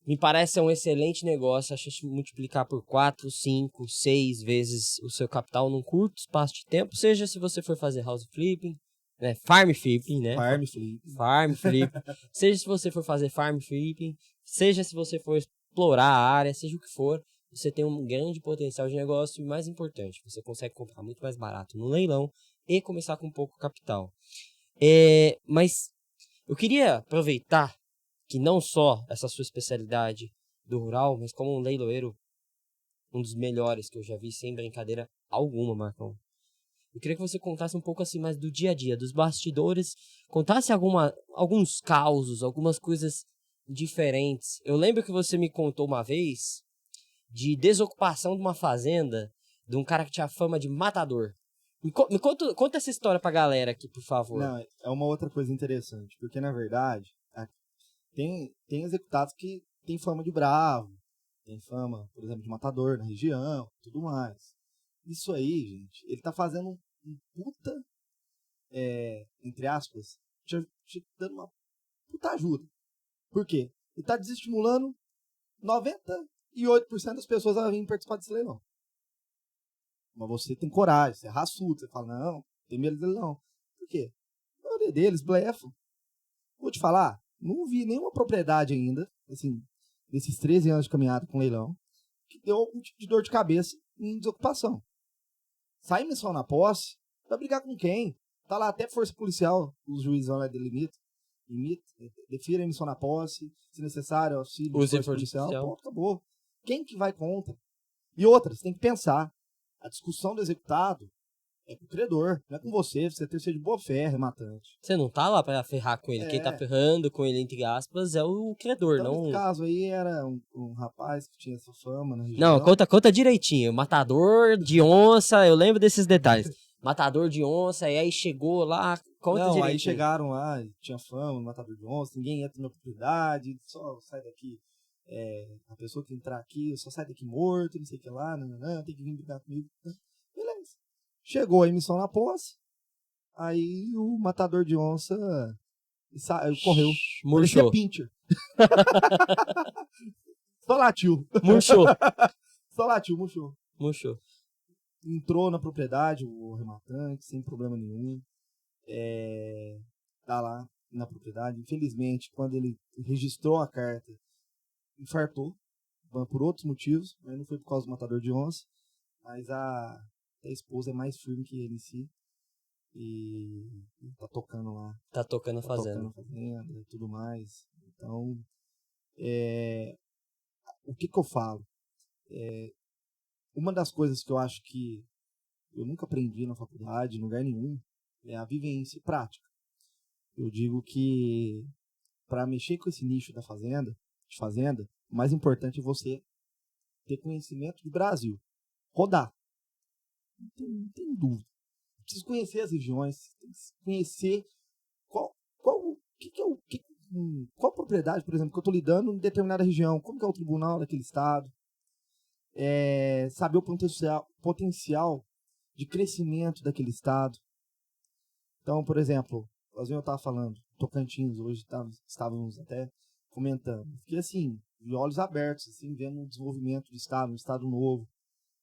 Speaker 1: me parece um excelente negócio, acho que multiplicar por 4, 5, 6 vezes o seu capital num curto espaço de tempo, seja se você for fazer house flipping, né? Farm flipping, né? Farm flipping. Seja se você for fazer farm flipping, seja se você for explorar a área, seja o que for, você tem um grande potencial de negócio e, mais importante, você consegue comprar muito mais barato no leilão e começar com pouco capital. Mas eu queria aproveitar que não só essa sua especialidade do rural, mas como um leiloeiro, um dos melhores que eu já vi, sem brincadeira alguma, Marcão. Eu queria que você contasse um pouco assim mais do dia a dia, dos bastidores, contasse alguns causos, algumas coisas diferentes. Eu lembro que você me contou uma vez de desocupação de uma fazenda de um cara que tinha fama de matador. Me conta essa história pra galera aqui, por favor.
Speaker 2: Não, é uma outra coisa interessante, porque na verdade tem executados que tem fama de bravo, tem fama, por exemplo, de matador na região, tudo mais. Isso aí, gente, ele tá fazendo um puta, entre aspas, te dando uma puta ajuda. Por quê? Ele tá desestimulando 98% das pessoas a virem participar desse leilão. Mas você tem coragem, você é raçudo, você fala, não, tem medo dele não. Por quê? A maioria deles blefam. Vou te falar, não vi nenhuma propriedade ainda, assim, nesses 13 anos de caminhada com leilão, que deu algum tipo de dor de cabeça em desocupação. Sai missão na posse, vai brigar com quem? Tá lá até força policial, os juízes lá delimitam, defira a missão na posse, se necessário, auxílio de força policial, pronto, acabou. Quem que vai contra? E outras, tem que pensar. A discussão do executado é com o credor, não é com você tem que ser de boa fé, rematante.
Speaker 1: Você não tá lá pra ferrar com ele. Quem tá ferrando com ele, entre aspas, é o credor,
Speaker 2: então,
Speaker 1: não...
Speaker 2: Nesse caso aí era um rapaz que tinha essa fama na região.
Speaker 1: Não, conta direitinho. Matador de onça, eu lembro desses detalhes. Matador de onça, e aí chegou lá, conta direitinho.
Speaker 2: Aí chegaram lá, tinha fama, matador de onça, ninguém entra na propriedade, só sai daqui, a pessoa que entrar aqui, só sai daqui morto, não sei o que lá, tem que vir brigar comigo. Beleza. Chegou a emissão na posse, aí o matador de onça correu.
Speaker 1: Murchou.
Speaker 2: Parecia pincher. Só latiu.
Speaker 1: Murchou.
Speaker 2: Só latiu, murchou.
Speaker 1: Murchou.
Speaker 2: Entrou na propriedade, o rematante, sem problema nenhum. Tá lá na propriedade. Infelizmente, quando ele registrou a carta, infartou, por outros motivos, mas não foi por causa do matador de onça, mas a esposa é mais firme que ele em si. e tá tocando lá.
Speaker 1: Tá tocando a
Speaker 2: Tá
Speaker 1: fazenda.
Speaker 2: tocando a fazenda e tudo mais. Então, o que eu falo? Uma das coisas que eu acho que eu nunca aprendi na faculdade, em lugar nenhum, é a vivência prática. Eu digo que para mexer com esse nicho de fazenda, o mais importante é você ter conhecimento do Brasil. Rodar. Não tem dúvida. Preciso conhecer as regiões, conhecer qual propriedade, por exemplo, que eu estou lidando em determinada região, como que é o tribunal daquele estado, saber o potencial de crescimento daquele estado. Então, por exemplo, eu estava falando, Tocantins, hoje estávamos até comentando, fiquei assim, de olhos abertos, assim, vendo o desenvolvimento do estado, um estado novo,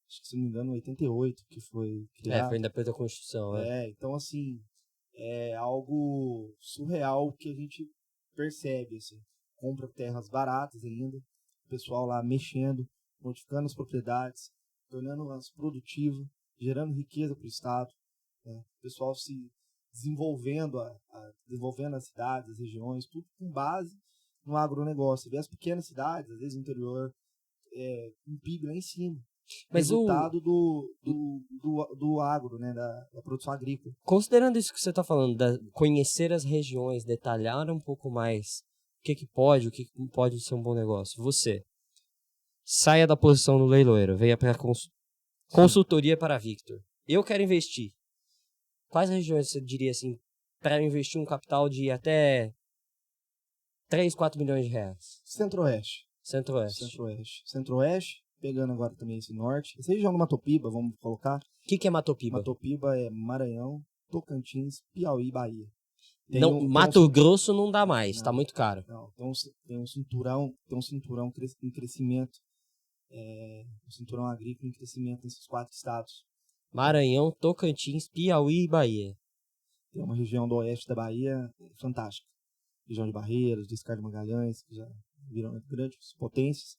Speaker 2: acho que se não me engano, em 88, que foi criado.
Speaker 1: Foi depois da Constituição,
Speaker 2: Então, assim, é algo surreal que a gente percebe, assim. Compra terras baratas ainda, o pessoal lá mexendo, modificando as propriedades, tornando-as produtivas, gerando riqueza para o Estado, né? O pessoal se desenvolvendo, desenvolvendo as cidades, as regiões, tudo com base no agronegócio. Você vê as pequenas cidades, às vezes no interior, um PIB lá em cima.
Speaker 1: Mas
Speaker 2: resultado do agro, né, da produção agrícola.
Speaker 1: Considerando isso que você está falando, conhecer as regiões, detalhar um pouco mais o que pode, o que pode ser um bom negócio. Você saia da posição do leiloeiro, venha para a consultoria para a Victor. Eu quero investir. Quais regiões você diria assim, para investir um capital de até 3, 4 milhões de reais?
Speaker 2: Centro-Oeste. Centro-Oeste, pegando agora também esse norte. Essa região do Matopiba, vamos colocar.
Speaker 1: O que é Matopiba?
Speaker 2: Matopiba é Maranhão, Tocantins, Piauí e Bahia.
Speaker 1: Mato Grosso não dá mais, está muito caro.
Speaker 2: Não, tem um cinturão em crescimento, um cinturão agrícola em crescimento nesses 4 estados.
Speaker 1: Maranhão, Tocantins, Piauí e Bahia.
Speaker 2: Tem uma região do oeste da Bahia fantástica. Região de Barreiras, do Escar de Magalhães, que já viram grandes potências.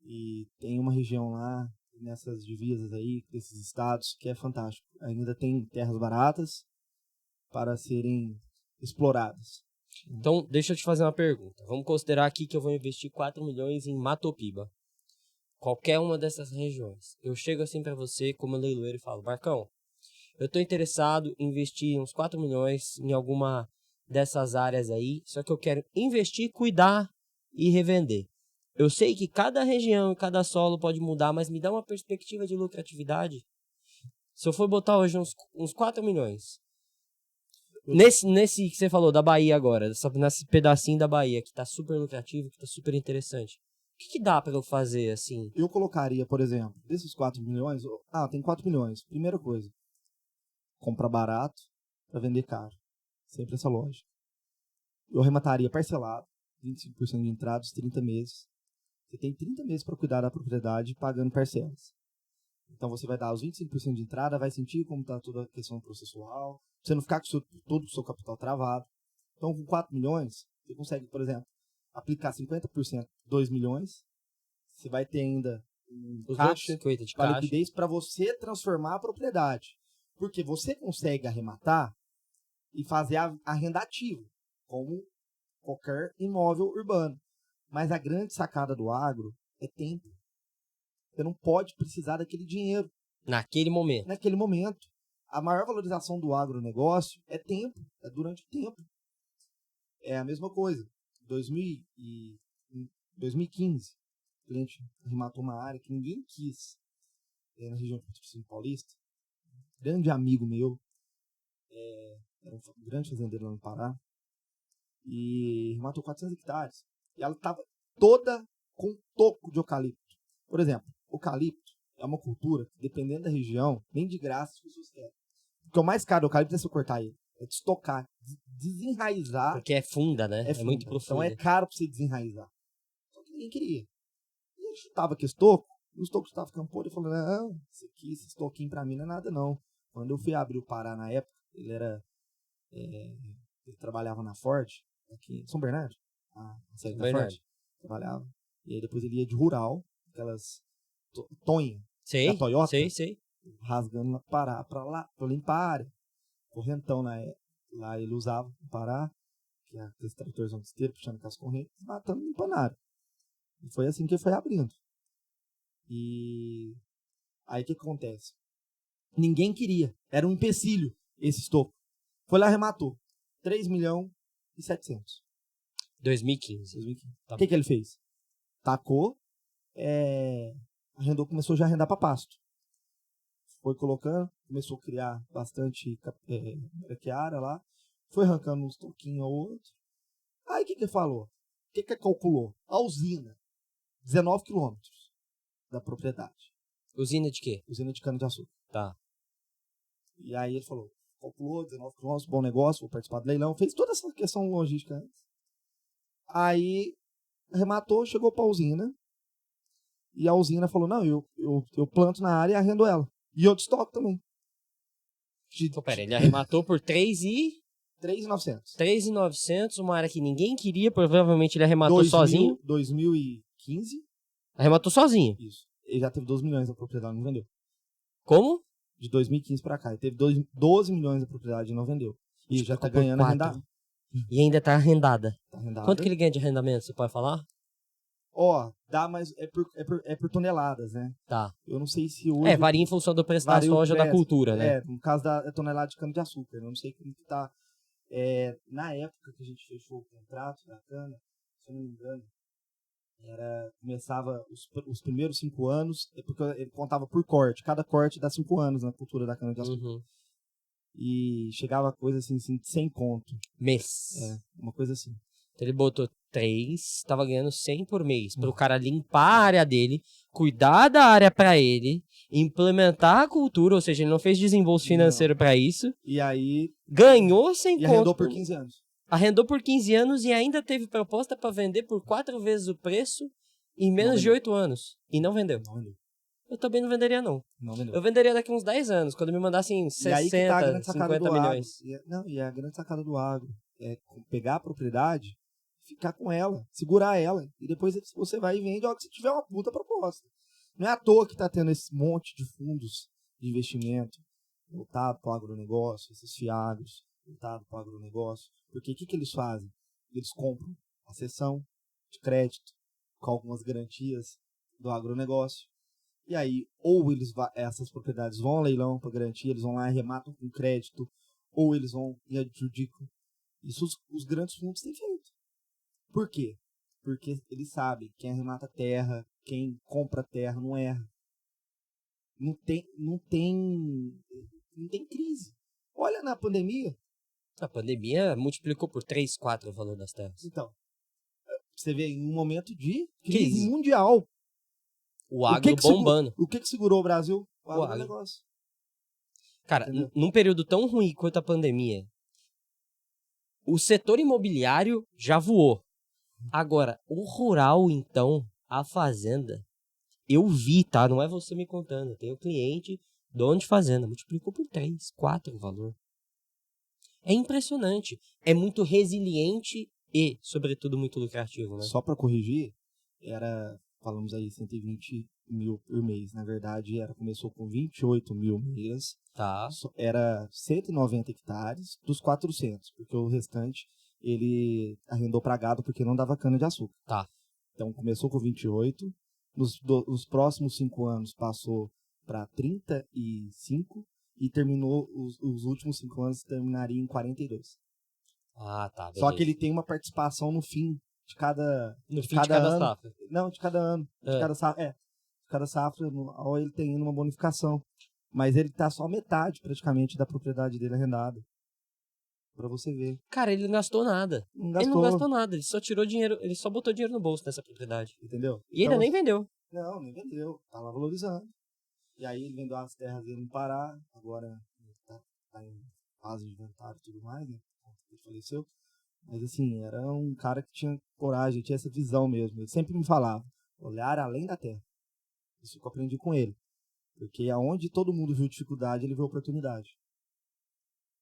Speaker 2: E tem uma região lá, nessas divisas aí, desses estados, que é fantástico. Ainda tem terras baratas para serem exploradas.
Speaker 1: Então, deixa eu te fazer uma pergunta. Vamos considerar aqui que eu vou investir 4 milhões em Matopiba. Qualquer uma dessas regiões. Eu chego assim para você, como leiloeiro, e falo, Marcão, eu estou interessado em investir uns 4 milhões em alguma dessas áreas aí, só que eu quero investir, cuidar e revender. Eu sei que cada região e cada solo pode mudar, mas me dá uma perspectiva de lucratividade. Se eu for botar hoje uns 4 milhões, nesse que você falou, da Bahia agora, nesse pedacinho da Bahia, que tá super lucrativo, que tá super interessante, o que dá pra eu fazer, assim?
Speaker 2: Eu colocaria, por exemplo, desses 4 milhões, tem 4 milhões. Primeira coisa, comprar barato para vender caro. Sempre essa lógica. Eu arremataria parcelado, 25% de entrada, 30 meses. Você tem 30 meses para cuidar da propriedade pagando parcelas. Então você vai dar os 25% de entrada, vai sentir como está toda a questão processual, você não ficar com todo o seu capital travado. Então com 4 milhões, você consegue, por exemplo, aplicar 50%, 2 milhões, você vai ter ainda caixa para liquidez para você transformar a propriedade. Porque você consegue arrematar e fazer a renda ativa, como qualquer imóvel urbano. Mas a grande sacada do agro é tempo. Você não pode precisar daquele dinheiro.
Speaker 1: Naquele
Speaker 2: momento. A maior valorização do agronegócio é tempo, é durante o tempo. É a mesma coisa. Em 2015, o cliente arrematou uma área que ninguém quis na região de Patrocínio Paulista. Grande amigo meu, era um grande fazendeiro lá no Pará, e matou 400 hectares. E ela estava toda com toco de eucalipto. Por exemplo, eucalipto é uma cultura que, dependendo da região, nem de graça as pessoas querem. Porque o mais caro do eucalipto é você cortar ele. É destocar, desenraizar.
Speaker 1: Porque é funda, né? É muito profundo.
Speaker 2: Então é caro para você desenraizar. Só que ninguém queria. E ele chutava aquele estoco, e o estoco estava ficando podre. Ele falou, não, esse estoquinho para mim não é nada não. Quando eu fui abrir o Pará na época, ele trabalhava na Ford, aqui em São Bernardo, a sede da Ford, trabalhava. E aí depois ele ia de rural, aquelas Tonha, da Toyota,
Speaker 1: sei.
Speaker 2: rasgando Pará para limpar a área. correntão lá ele usava no Pará, que é aquele tratorzão de esteira, puxando com as correntes, matando e limpando a área. E foi assim que foi abrindo. E aí o que acontece? Ninguém queria. Era um empecilho esse estoco. Foi lá e arrematou. 3.700.000.
Speaker 1: 2015.
Speaker 2: O que ele fez? Tacou, começou já a arrendar para pasto. Foi colocando, começou a criar bastante braquiária lá. Foi arrancando uns toquinhos ou outro. Aí o que ele falou? O que calculou? A usina. 19 quilômetros da propriedade.
Speaker 1: Usina de quê?
Speaker 2: Usina de cana-de-açúcar.
Speaker 1: Tá.
Speaker 2: E aí ele falou, calculou 19 quilômetros, bom negócio, vou participar do leilão. Fez toda essa questão logística antes. Aí arrematou, chegou pra usina. E a usina falou, não, eu planto na área e arrendo ela. E eu destoco também.
Speaker 1: Então, pera, ele arrematou por
Speaker 2: 3.900.
Speaker 1: 3.900, uma área que ninguém queria, provavelmente ele arrematou sozinho.
Speaker 2: 2015.
Speaker 1: Arrematou sozinho.
Speaker 2: Isso. Ele já teve 12 milhões da propriedade, não vendeu.
Speaker 1: Como?
Speaker 2: De 2015 pra cá. Ele teve 12 milhões da propriedade e não vendeu. E já tá ganhando arrendado.
Speaker 1: E ainda tá arrendada.
Speaker 2: Tá arrendada.
Speaker 1: Quanto que ele ganha de arrendamento, você pode falar?
Speaker 2: Dá, mas é por toneladas, né?
Speaker 1: Tá.
Speaker 2: Eu não sei se hoje...
Speaker 1: varia em função do preço da soja da cultura, né?
Speaker 2: No caso da tonelada de cana-de-açúcar. Eu não sei como que tá. Na época que a gente fechou o contrato da cana, se eu não me engano, começava os primeiros 5 anos, porque ele contava por corte. Cada corte dá 5 anos na cultura da cana-de-açúcar.
Speaker 1: Uhum.
Speaker 2: E chegava a coisa assim, 100 conto.
Speaker 1: Mês.
Speaker 2: Uma coisa assim.
Speaker 1: Então ele botou 3, tava ganhando 100 por mês. Pro cara limpar a área dele, cuidar da área pra ele, implementar a cultura, ou seja, ele não fez desembolso financeiro pra isso.
Speaker 2: E aí...
Speaker 1: Ganhou 100 conto.
Speaker 2: Arrendou por 15 anos.
Speaker 1: Arrendou por 15 anos e ainda teve proposta pra vender por 4 vezes o preço em menos de 8 anos. E não vendeu.
Speaker 2: Não vendeu.
Speaker 1: Eu também não venderia, não.
Speaker 2: Não vendeu.
Speaker 1: Eu venderia daqui uns 10 anos, quando me mandassem 60, 50 milhões.
Speaker 2: E a grande sacada do agro é pegar a propriedade, ficar com ela, segurar ela, e depois você vai e vende a hora que você tiver uma puta proposta. Não é à toa que tá tendo esse monte de fundos de investimento voltado para o agronegócio, esses fiados voltados para o agronegócio. Porque o que eles fazem? Eles compram a cessão de crédito com algumas garantias do agronegócio. E aí, ou essas propriedades vão ao leilão para garantia, eles vão lá e arrematam com crédito, ou eles vão e adjudicam. Isso os grandes fundos têm feito. Por quê? Porque eles sabem quem arremata terra, quem compra terra não erra. Não tem crise. Olha na pandemia.
Speaker 1: A pandemia multiplicou por 3, 4 o valor das terras.
Speaker 2: Então, você vê em um momento de crise mundial.
Speaker 1: O agro bombando.
Speaker 2: O que segurou o Brasil? O agronegócio.
Speaker 1: Cara, num período tão ruim quanto a pandemia, o setor imobiliário já voou. Agora, o rural, então, a fazenda, eu vi, tá? Não é você me contando. Eu tenho cliente, dono de fazenda, multiplicou por 3, 4 o valor. É impressionante. É muito resiliente e, sobretudo, muito lucrativo, né?
Speaker 2: Só para corrigir, falamos aí 120 mil por mês. Na verdade, começou com 28 mil mês.
Speaker 1: Tá.
Speaker 2: Era 190 hectares dos 400, porque o restante ele arrendou para gado porque não dava cana de açúcar.
Speaker 1: Tá.
Speaker 2: Então começou com 28, nos próximos 5 anos passou para 35 e terminou os últimos 5 anos terminaria em 42.
Speaker 1: Ah, tá. Beleza.
Speaker 2: Só que ele tem uma participação no fim de cada
Speaker 1: de cada
Speaker 2: ano.
Speaker 1: safra.
Speaker 2: Não, de cada ano. De cada safra. De cada safra, ele tem uma bonificação. Mas ele tá só metade, praticamente, da propriedade dele arrendada. Pra você ver.
Speaker 1: Cara, ele não gastou nada. Ele não gastou nada. Ele só tirou dinheiro. Ele só botou dinheiro no bolso nessa propriedade.
Speaker 2: Entendeu?
Speaker 1: E ainda nem vendeu.
Speaker 2: Não, nem vendeu. Tá lá valorizando. E aí ele vendeu as terras dele no Pará. Agora tá em fase de inventário e tudo mais, né? Ele faleceu. Mas assim, era um cara que tinha coragem, tinha essa visão mesmo. Ele sempre me falava, olhar além da terra. Isso que eu aprendi com ele. Porque aonde todo mundo viu dificuldade, ele viu oportunidade.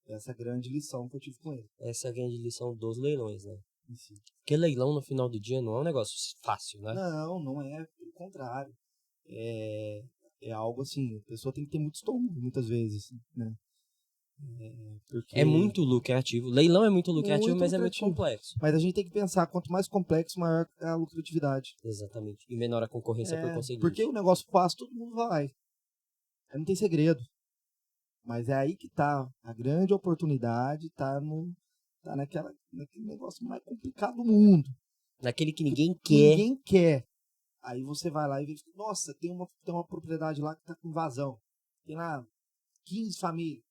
Speaker 2: Essa é a grande lição que eu tive com ele.
Speaker 1: Essa é a grande lição dos leilões, né?
Speaker 2: Sim.
Speaker 1: Porque leilão no final do dia não é um negócio fácil, né?
Speaker 2: Não é. Pelo contrário. É algo assim, a pessoa tem que ter muito estômago, muitas vezes, né? Porque
Speaker 1: É muito lucrativo. Leilão é muito lucrativo,
Speaker 2: Muito
Speaker 1: mas é muito
Speaker 2: lucrativo.
Speaker 1: complexo.
Speaker 2: Mas a gente tem que pensar, quanto mais complexo, maior é a lucratividade.
Speaker 1: Exatamente. E menor a concorrência por conseguinte.
Speaker 2: Porque o negócio fácil, todo mundo vai. Aí não tem segredo. Mas é aí que tá a grande oportunidade, tá naquele negócio mais complicado do mundo.
Speaker 1: Naquele que ninguém
Speaker 2: Que
Speaker 1: quer.
Speaker 2: ninguém quer. Aí você vai lá e vê, nossa, tem uma propriedade lá que tá com invasão. Tem lá 15 famílias.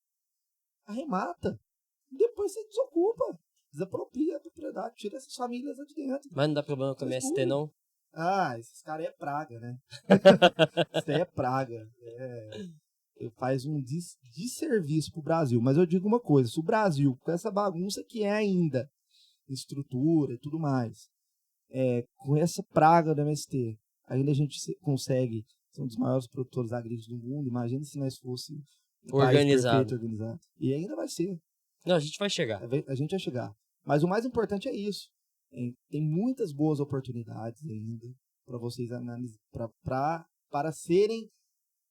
Speaker 2: Arremata. Depois você desocupa. Desapropria a propriedade. Tira essas famílias lá de dentro.
Speaker 1: Mas não dá problema com o
Speaker 2: Faz
Speaker 1: MST,
Speaker 2: tudo.
Speaker 1: não?
Speaker 2: Ah, esses caras é praga, né? Isso aí é praga. Faz um desserviço pro Brasil. Mas eu digo uma coisa: se o Brasil, com essa bagunça que é ainda, estrutura e tudo mais, com essa praga do MST, ainda a gente consegue ser um dos maiores produtores agrícolas do mundo. Imagina se nós fosse um país perfeito, organizado. E ainda vai ser.
Speaker 1: Não, a gente vai chegar.
Speaker 2: A gente vai chegar. Mas o mais importante é isso. Tem muitas boas oportunidades ainda para vocês analisar, para serem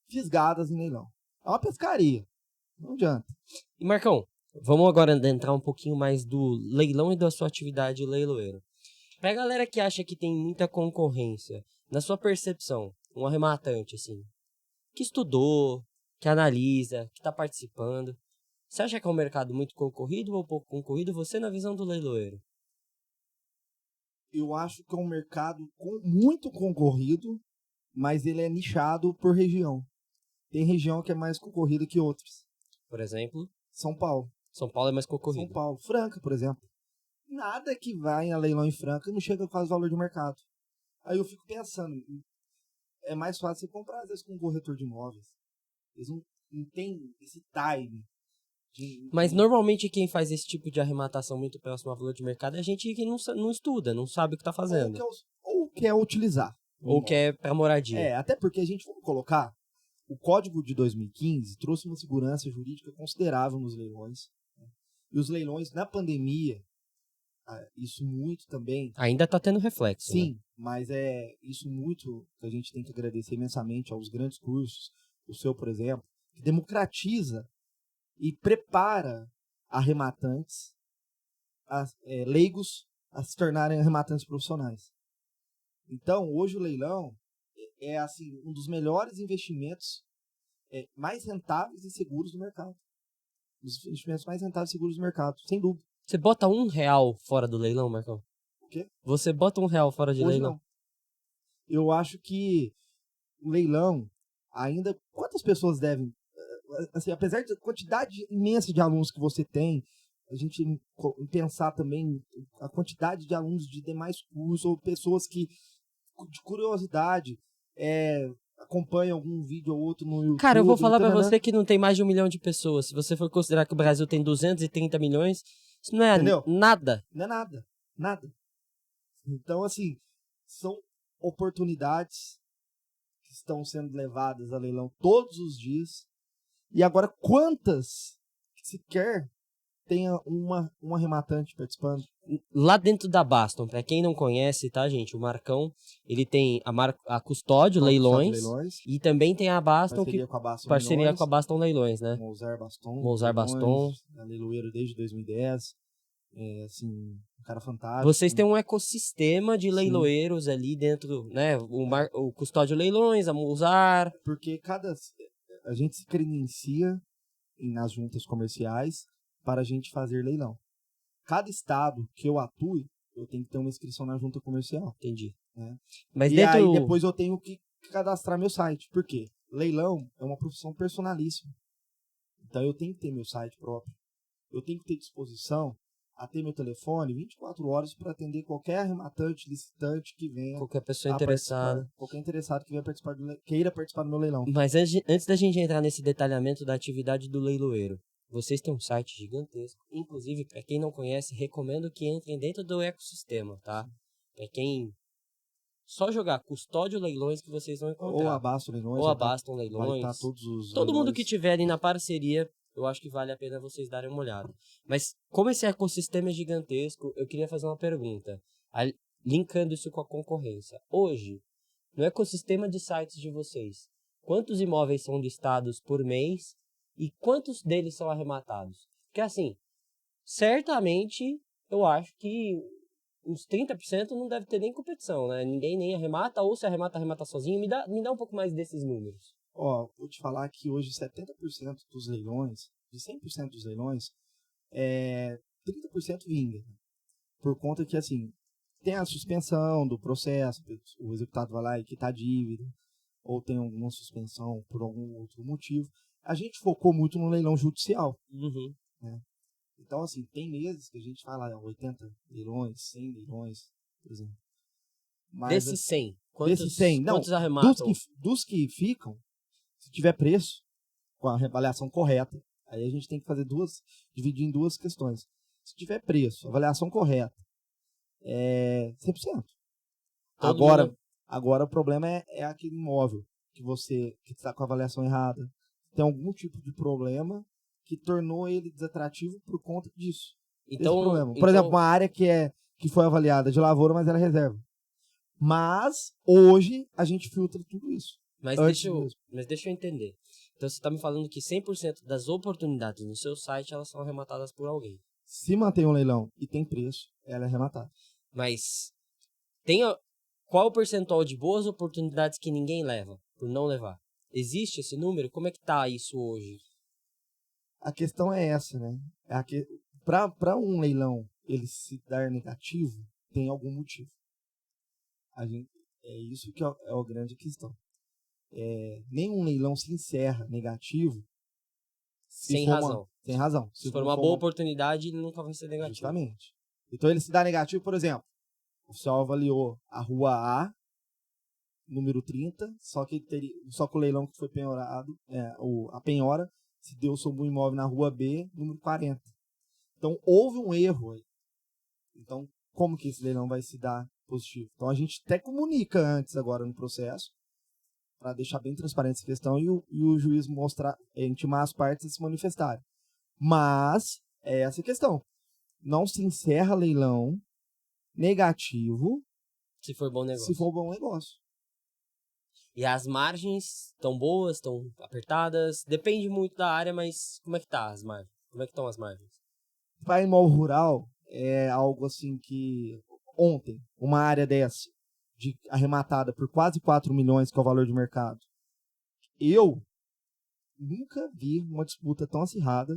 Speaker 2: fisgadas em leilão. É uma pescaria. Não adianta.
Speaker 1: E Marcão, vamos agora adentrar um pouquinho mais do leilão e da sua atividade leiloeira. Pra galera que acha que tem muita concorrência, na sua percepção, um arrematante, assim, que estudou, que analisa, que tá participando, você acha que é um mercado muito concorrido ou pouco concorrido? Você na visão do leiloeiro?
Speaker 2: Eu acho que é um mercado muito concorrido, mas ele é nichado por região. Tem região que é mais concorrida que outras.
Speaker 1: Por exemplo,
Speaker 2: São Paulo.
Speaker 1: São Paulo é mais concorrido.
Speaker 2: São Paulo. Franca, por exemplo. Nada que vai a leilão em Franca não chega quase ao valor de mercado. Aí eu fico pensando, é mais fácil você comprar, às vezes, com um corretor de imóveis. Eles não têm esse time.
Speaker 1: Mas normalmente quem faz esse tipo de arrematação muito próximo ao valor de mercado é gente que não estuda, não sabe o que tá fazendo.
Speaker 2: Ou quer utilizar.
Speaker 1: Ou quer pra moradia.
Speaker 2: Até porque a gente, vamos colocar, o Código de 2015 trouxe uma segurança jurídica considerável nos leilões. Né? E os leilões, na pandemia, isso muito também...
Speaker 1: Ainda tá tendo reflexo.
Speaker 2: Sim,
Speaker 1: né?
Speaker 2: mas isso muito que a gente tem que agradecer imensamente aos grandes cursos, o seu, por exemplo, que democratiza e prepara arrematantes, leigos, a se tornarem arrematantes profissionais. Então, hoje o leilão é assim, um dos melhores investimentos mais rentáveis e seguros do mercado. Os investimentos mais rentáveis e seguros do mercado, sem dúvida.
Speaker 1: Você bota R$1 fora do leilão, Marcão?
Speaker 2: O quê?
Speaker 1: Você bota R$1 fora de
Speaker 2: hoje
Speaker 1: leilão?
Speaker 2: Não. Eu acho que o leilão, ainda, quantas pessoas devem... Assim, apesar da quantidade imensa de alunos que você tem, a gente pensar também a quantidade de alunos de demais cursos ou pessoas que, de curiosidade, acompanham algum vídeo ou outro no YouTube.
Speaker 1: Cara, eu vou falar pra você que não tem mais de 1 milhão de pessoas. Se você for considerar que o Brasil tem 230 milhões, isso não é nada.
Speaker 2: Não é nada. Nada. Então, assim, são oportunidades que estão sendo levadas a leilão todos os dias. E agora, quantas sequer tenha um arrematante participando?
Speaker 1: Lá dentro da Baston, pra quem não conhece, tá, gente? O Marcão, ele tem a Custódio Leilões e também tem a Baston, parceria com a Baston Leilões, né?
Speaker 2: Mozart
Speaker 1: Baston.
Speaker 2: Leiloeiro desde 2010. Assim, um cara fantástico.
Speaker 1: Vocês têm um ecossistema de leiloeiros ali dentro, né? O Custódio Leilões, a Mozart.
Speaker 2: Porque a gente se credencia nas juntas comerciais para a gente fazer leilão. Cada estado que eu atue, eu tenho que ter uma inscrição na junta comercial.
Speaker 1: Entendi.
Speaker 2: Né?
Speaker 1: Mas
Speaker 2: aí depois eu tenho que cadastrar meu site. Por quê? Leilão é uma profissão personalíssima. Então eu tenho que ter meu site próprio. Eu tenho que ter disposição a ter meu telefone 24 horas para atender qualquer arrematante, licitante que venha.
Speaker 1: Qualquer pessoa interessada.
Speaker 2: Qualquer interessado que venha queira participar do meu leilão.
Speaker 1: Mas antes da gente entrar nesse detalhamento da atividade do leiloeiro, vocês têm um site gigantesco. Inclusive, para quem não conhece, recomendo que entrem dentro do ecossistema, tá? Para quem só jogar Custódio Leilões que vocês vão encontrar.
Speaker 2: Ou a Baston Leilões.
Speaker 1: Ou a Baston Leilões.
Speaker 2: Vai estar todos os
Speaker 1: todo
Speaker 2: leilões.
Speaker 1: mundo que tiver ali na parceria, eu acho que vale a pena vocês darem uma olhada. Mas como esse ecossistema é gigantesco, eu queria fazer uma pergunta. Linkando isso com a concorrência. Hoje, no ecossistema de sites de vocês, quantos imóveis são listados por mês e quantos deles são arrematados? Porque assim, certamente eu acho que uns 30% não deve ter nem competição, né? Ninguém nem arremata, ou se arremata, arremata sozinho. Me dá um pouco mais desses números.
Speaker 2: Ó, vou te falar que hoje 70% dos leilões, de 100% dos leilões, 30% vinga. Por conta que, assim, tem a suspensão do processo, o executado vai lá e quita a dívida, ou tem alguma suspensão por algum outro motivo. A gente focou muito no leilão judicial.
Speaker 1: Uhum.
Speaker 2: Né? Então, assim, tem meses que a gente fala 80 leilões, 100 leilões, por exemplo. Mas,
Speaker 1: Desses 100,
Speaker 2: desses 100, não,
Speaker 1: quantos arrematam?
Speaker 2: dos que ficam, se tiver preço, com a avaliação correta, aí a gente tem que fazer dividir em duas questões. Se tiver preço, avaliação correta, 100%. Agora o problema é aquele imóvel que está com a avaliação errada, tem algum tipo de problema que tornou ele desatrativo por conta disso.
Speaker 1: Então,
Speaker 2: por exemplo, uma área que foi avaliada de lavoura, mas era reserva. Mas hoje a gente filtra tudo isso.
Speaker 1: Mas deixa eu entender. Então você está me falando que 100% das oportunidades no seu site elas são arrematadas por alguém.
Speaker 2: Se mantém um leilão e tem preço, ela é arrematada.
Speaker 1: Mas qual o percentual de boas oportunidades que ninguém leva, por não levar? Existe esse número? Como é que tá isso hoje?
Speaker 2: A questão é essa, né? Para um leilão ele se dar negativo, tem algum motivo. É isso que é a grande questão. Nenhum leilão se encerra negativo
Speaker 1: sem razão.
Speaker 2: Sem razão.
Speaker 1: Se for uma boa oportunidade, ele nunca vai ser negativo.
Speaker 2: Justamente. Então ele se dá negativo, por exemplo, o oficial avaliou a rua A, número 30, só que o leilão que foi penhorado, a penhora se deu sobre um imóvel na rua B, número 40. Então houve um erro aí. Então, como que esse leilão vai se dar positivo? Então a gente até comunica antes agora no processo, para deixar bem transparente essa questão e o juiz intimar as partes a se manifestarem. Mas é essa questão. Não se encerra leilão negativo
Speaker 1: se for bom negócio.
Speaker 2: Se for bom negócio.
Speaker 1: E as margens estão boas, estão apertadas? Depende muito da área, mas como é que tá as margens? Como é que estão as margens?
Speaker 2: Para imóvel rural, é algo assim que ontem, uma área dessa, arrematada por quase 4 milhões, que é o valor de mercado, eu nunca vi uma disputa tão acirrada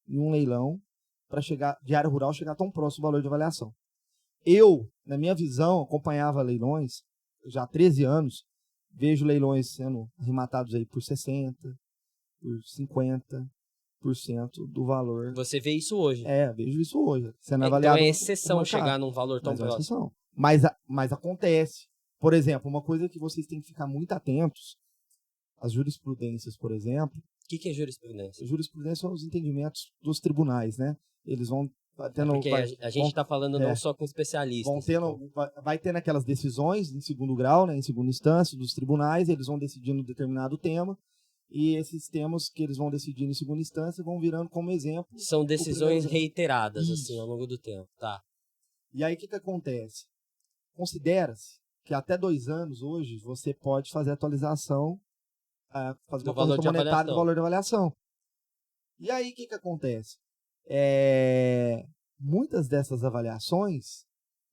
Speaker 2: em um leilão para chegar de área rural chegar tão próximo do valor de avaliação. Eu, na minha visão, acompanhava leilões já há 13 anos, vejo leilões sendo arrematados aí por 60%, por 50% do valor.
Speaker 1: Você vê isso hoje?
Speaker 2: Vejo isso hoje. Sendo avaliado.
Speaker 1: Então é exceção chegar num valor tão próximo.
Speaker 2: Exceção. Mas acontece. Por exemplo, uma coisa que vocês têm que ficar muito atentos, as jurisprudências, por exemplo.
Speaker 1: O que é jurisprudência?
Speaker 2: Jurisprudência são os entendimentos dos tribunais, né? Eles vão tendo...
Speaker 1: porque a gente está falando não só com especialistas.
Speaker 2: Vai tendo aquelas decisões em segundo grau, né, em segunda instância, dos tribunais, eles vão decidindo determinado tema, e esses temas que eles vão decidindo em segunda instância vão virando como exemplo.
Speaker 1: São decisões reiteradas, assim, ao longo do tempo. Tá.
Speaker 2: E aí o que acontece? Considera-se que até 2 anos hoje você pode fazer atualização, fazer uma correção monetária do valor de avaliação. E aí o que acontece? Muitas dessas avaliações,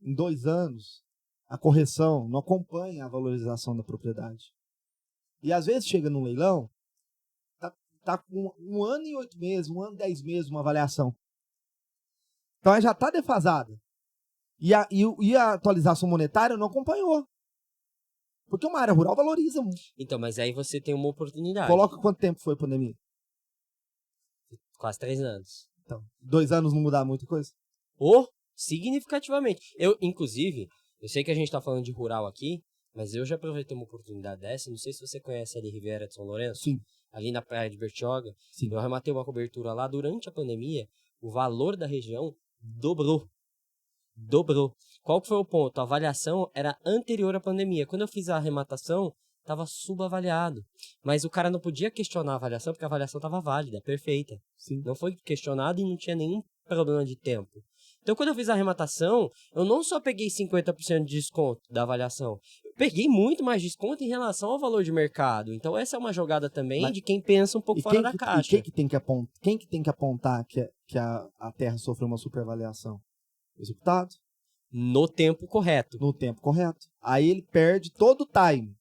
Speaker 2: em 2 anos, a correção não acompanha a valorização da propriedade. E às vezes chega no leilão, tá com 1 ano e 8 meses, 1 ano e 10 meses uma avaliação. Então ela já está defasada. E a atualização monetária não acompanhou. Porque uma área rural valoriza muito.
Speaker 1: Então, mas aí você tem uma oportunidade.
Speaker 2: Coloca quanto tempo foi a pandemia?
Speaker 1: Quase 3 anos.
Speaker 2: Então, 2 anos não mudar muita coisa?
Speaker 1: Significativamente. Inclusive, eu sei que a gente está falando de rural aqui, mas eu já aproveitei uma oportunidade dessa. Não sei se você conhece ali Riviera de São Lourenço.
Speaker 2: Sim.
Speaker 1: Ali na praia de Bertioga.
Speaker 2: Sim.
Speaker 1: Eu arrematei uma cobertura lá durante a pandemia. O valor da região dobrou. Qual que foi o ponto? A avaliação era anterior à pandemia. Quando eu fiz a arrematação, estava subavaliado. Mas o cara não podia questionar a avaliação, porque a avaliação estava válida, perfeita.
Speaker 2: Sim.
Speaker 1: Não foi questionado e não tinha nenhum problema de tempo. Então, quando eu fiz a arrematação, eu não só peguei 50% de desconto da avaliação, peguei muito mais desconto em relação ao valor de mercado. Então essa é uma jogada também
Speaker 2: Mas-
Speaker 1: de quem pensa um pouco fora da caixa.
Speaker 2: E quem que tem que apontar que a Terra sofreu uma superavaliação? O executado,
Speaker 1: No tempo correto.
Speaker 2: no tempo correto. Aí ele perde todo o time.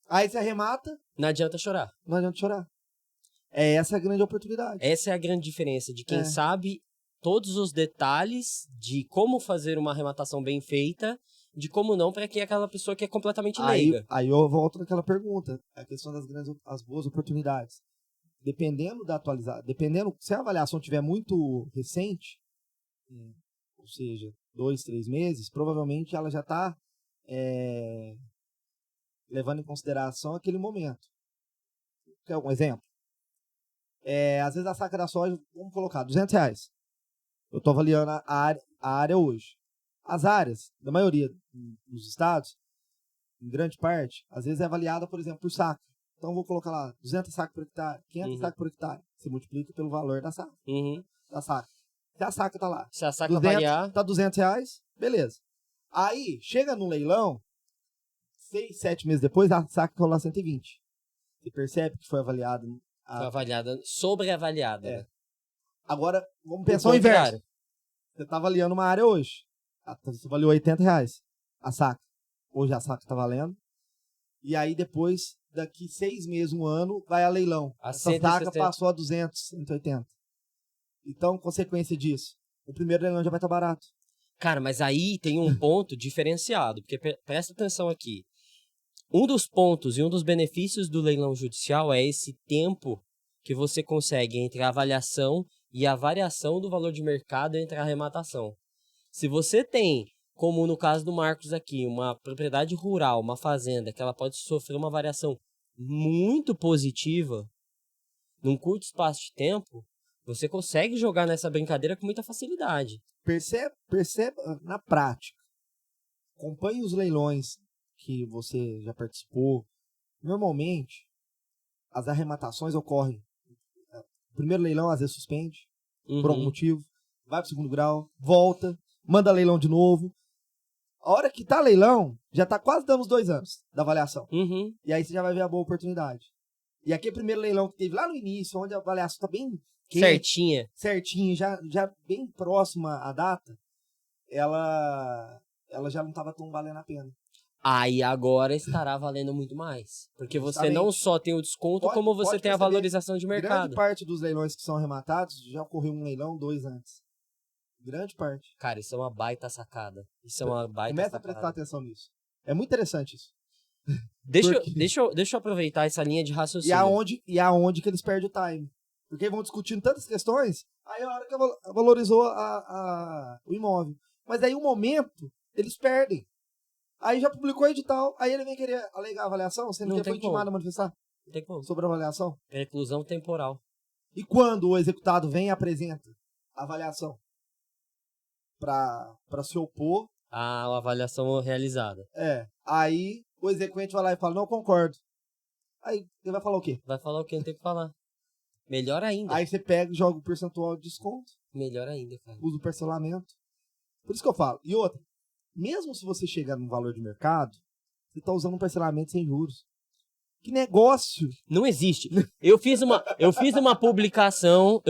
Speaker 2: Aí você arremata,
Speaker 1: Não adianta chorar.
Speaker 2: não adianta chorar. Essa é a grande oportunidade.
Speaker 1: Essa é a grande diferença de quem
Speaker 2: É.
Speaker 1: sabe todos os detalhes de como fazer uma arrematação bem feita, de como não, para quem é aquela pessoa que é completamente leiga.
Speaker 2: Aí eu volto naquela pergunta, a questão das as boas oportunidades. Dependendo da atualização, dependendo, se a avaliação tiver muito recente, ou seja, 2, 3 meses, provavelmente ela já está levando em consideração aquele momento. Quer um exemplo? Às vezes a saca da soja, vamos colocar, R$200. Eu estou avaliando a área hoje. As áreas, da maioria dos estados, em grande parte, às vezes é avaliada, por exemplo, por saca. Então eu vou colocar lá 200 sacas por hectare, 500 sacas por hectare. Você multiplica pelo valor da saca. Da saca. Se a saca tá lá,
Speaker 1: Se a saca variar,
Speaker 2: tá R$200, beleza. Aí, chega no leilão, 6, 7 meses depois, a saca tá lá 120. Você percebe que foi avaliado.
Speaker 1: foi avaliada, sobreavaliada. Né?
Speaker 2: Agora, vamos pensar o inverso. Você tá avaliando uma área hoje. Você avaliou R$80 a saca. Hoje a saca tá valendo. E aí depois, daqui 6 meses, 1 ano, vai a leilão. Essa saca passou a 200, 180. Então, consequência disso, o primeiro leilão já vai estar barato.
Speaker 1: Cara, mas aí tem um ponto diferenciado, porque presta atenção aqui. Um dos pontos e um dos benefícios do leilão judicial é esse tempo que você consegue entre a avaliação e a variação do valor de mercado entre a arrematação. Se você tem, como no caso do Marcos aqui, uma propriedade rural, uma fazenda, que ela pode sofrer uma variação muito positiva num curto espaço de tempo, você consegue jogar nessa brincadeira com muita facilidade.
Speaker 2: Perceba na prática. Acompanhe os leilões que você já participou. Normalmente, as arrematações ocorrem. O primeiro leilão, às vezes, suspende, por algum motivo. Vai para o segundo grau, volta, manda leilão de novo. A hora que tá leilão, já tá quase dando os 2 anos da avaliação. E aí você já vai ver a boa oportunidade. E aquele primeiro leilão que teve lá no início, onde a avaliação tá bem quente, certinha, já bem próxima à data, ela já não estava tão valendo a pena.
Speaker 1: Aí agora estará valendo muito mais. Porque você não só tem o desconto, como você tem a valorização de mercado.
Speaker 2: Grande parte dos leilões que são arrematados já ocorreu um leilão 2 antes. Grande parte.
Speaker 1: Cara, isso é uma baita sacada.
Speaker 2: Começa a prestar atenção nisso. É muito interessante isso.
Speaker 1: Deixa eu aproveitar essa linha de raciocínio.
Speaker 2: E aonde que eles perdem o time. Porque vão discutindo tantas questões, aí a hora que valorizou o imóvel. Mas aí um momento, eles perdem. Aí já publicou o edital, aí ele vem querer alegar a avaliação, sendo que foi intimado a manifestar.
Speaker 1: Não tem como.
Speaker 2: Sobre a avaliação.
Speaker 1: Reclusão temporal.
Speaker 2: E quando o executado vem e apresenta a avaliação para se opor
Speaker 1: à avaliação realizada.
Speaker 2: Aí o exequente vai lá e fala, não concordo. Aí ele vai falar o quê?
Speaker 1: Vai falar o que ele tem que falar. Melhor ainda.
Speaker 2: Aí você pega e joga o percentual de desconto.
Speaker 1: Melhor ainda, cara.
Speaker 2: Usa o parcelamento. Por isso que eu falo. E outra, mesmo se você chegar no valor de mercado, você está usando um parcelamento sem juros. Que negócio!
Speaker 1: Não existe. Eu fiz uma publicação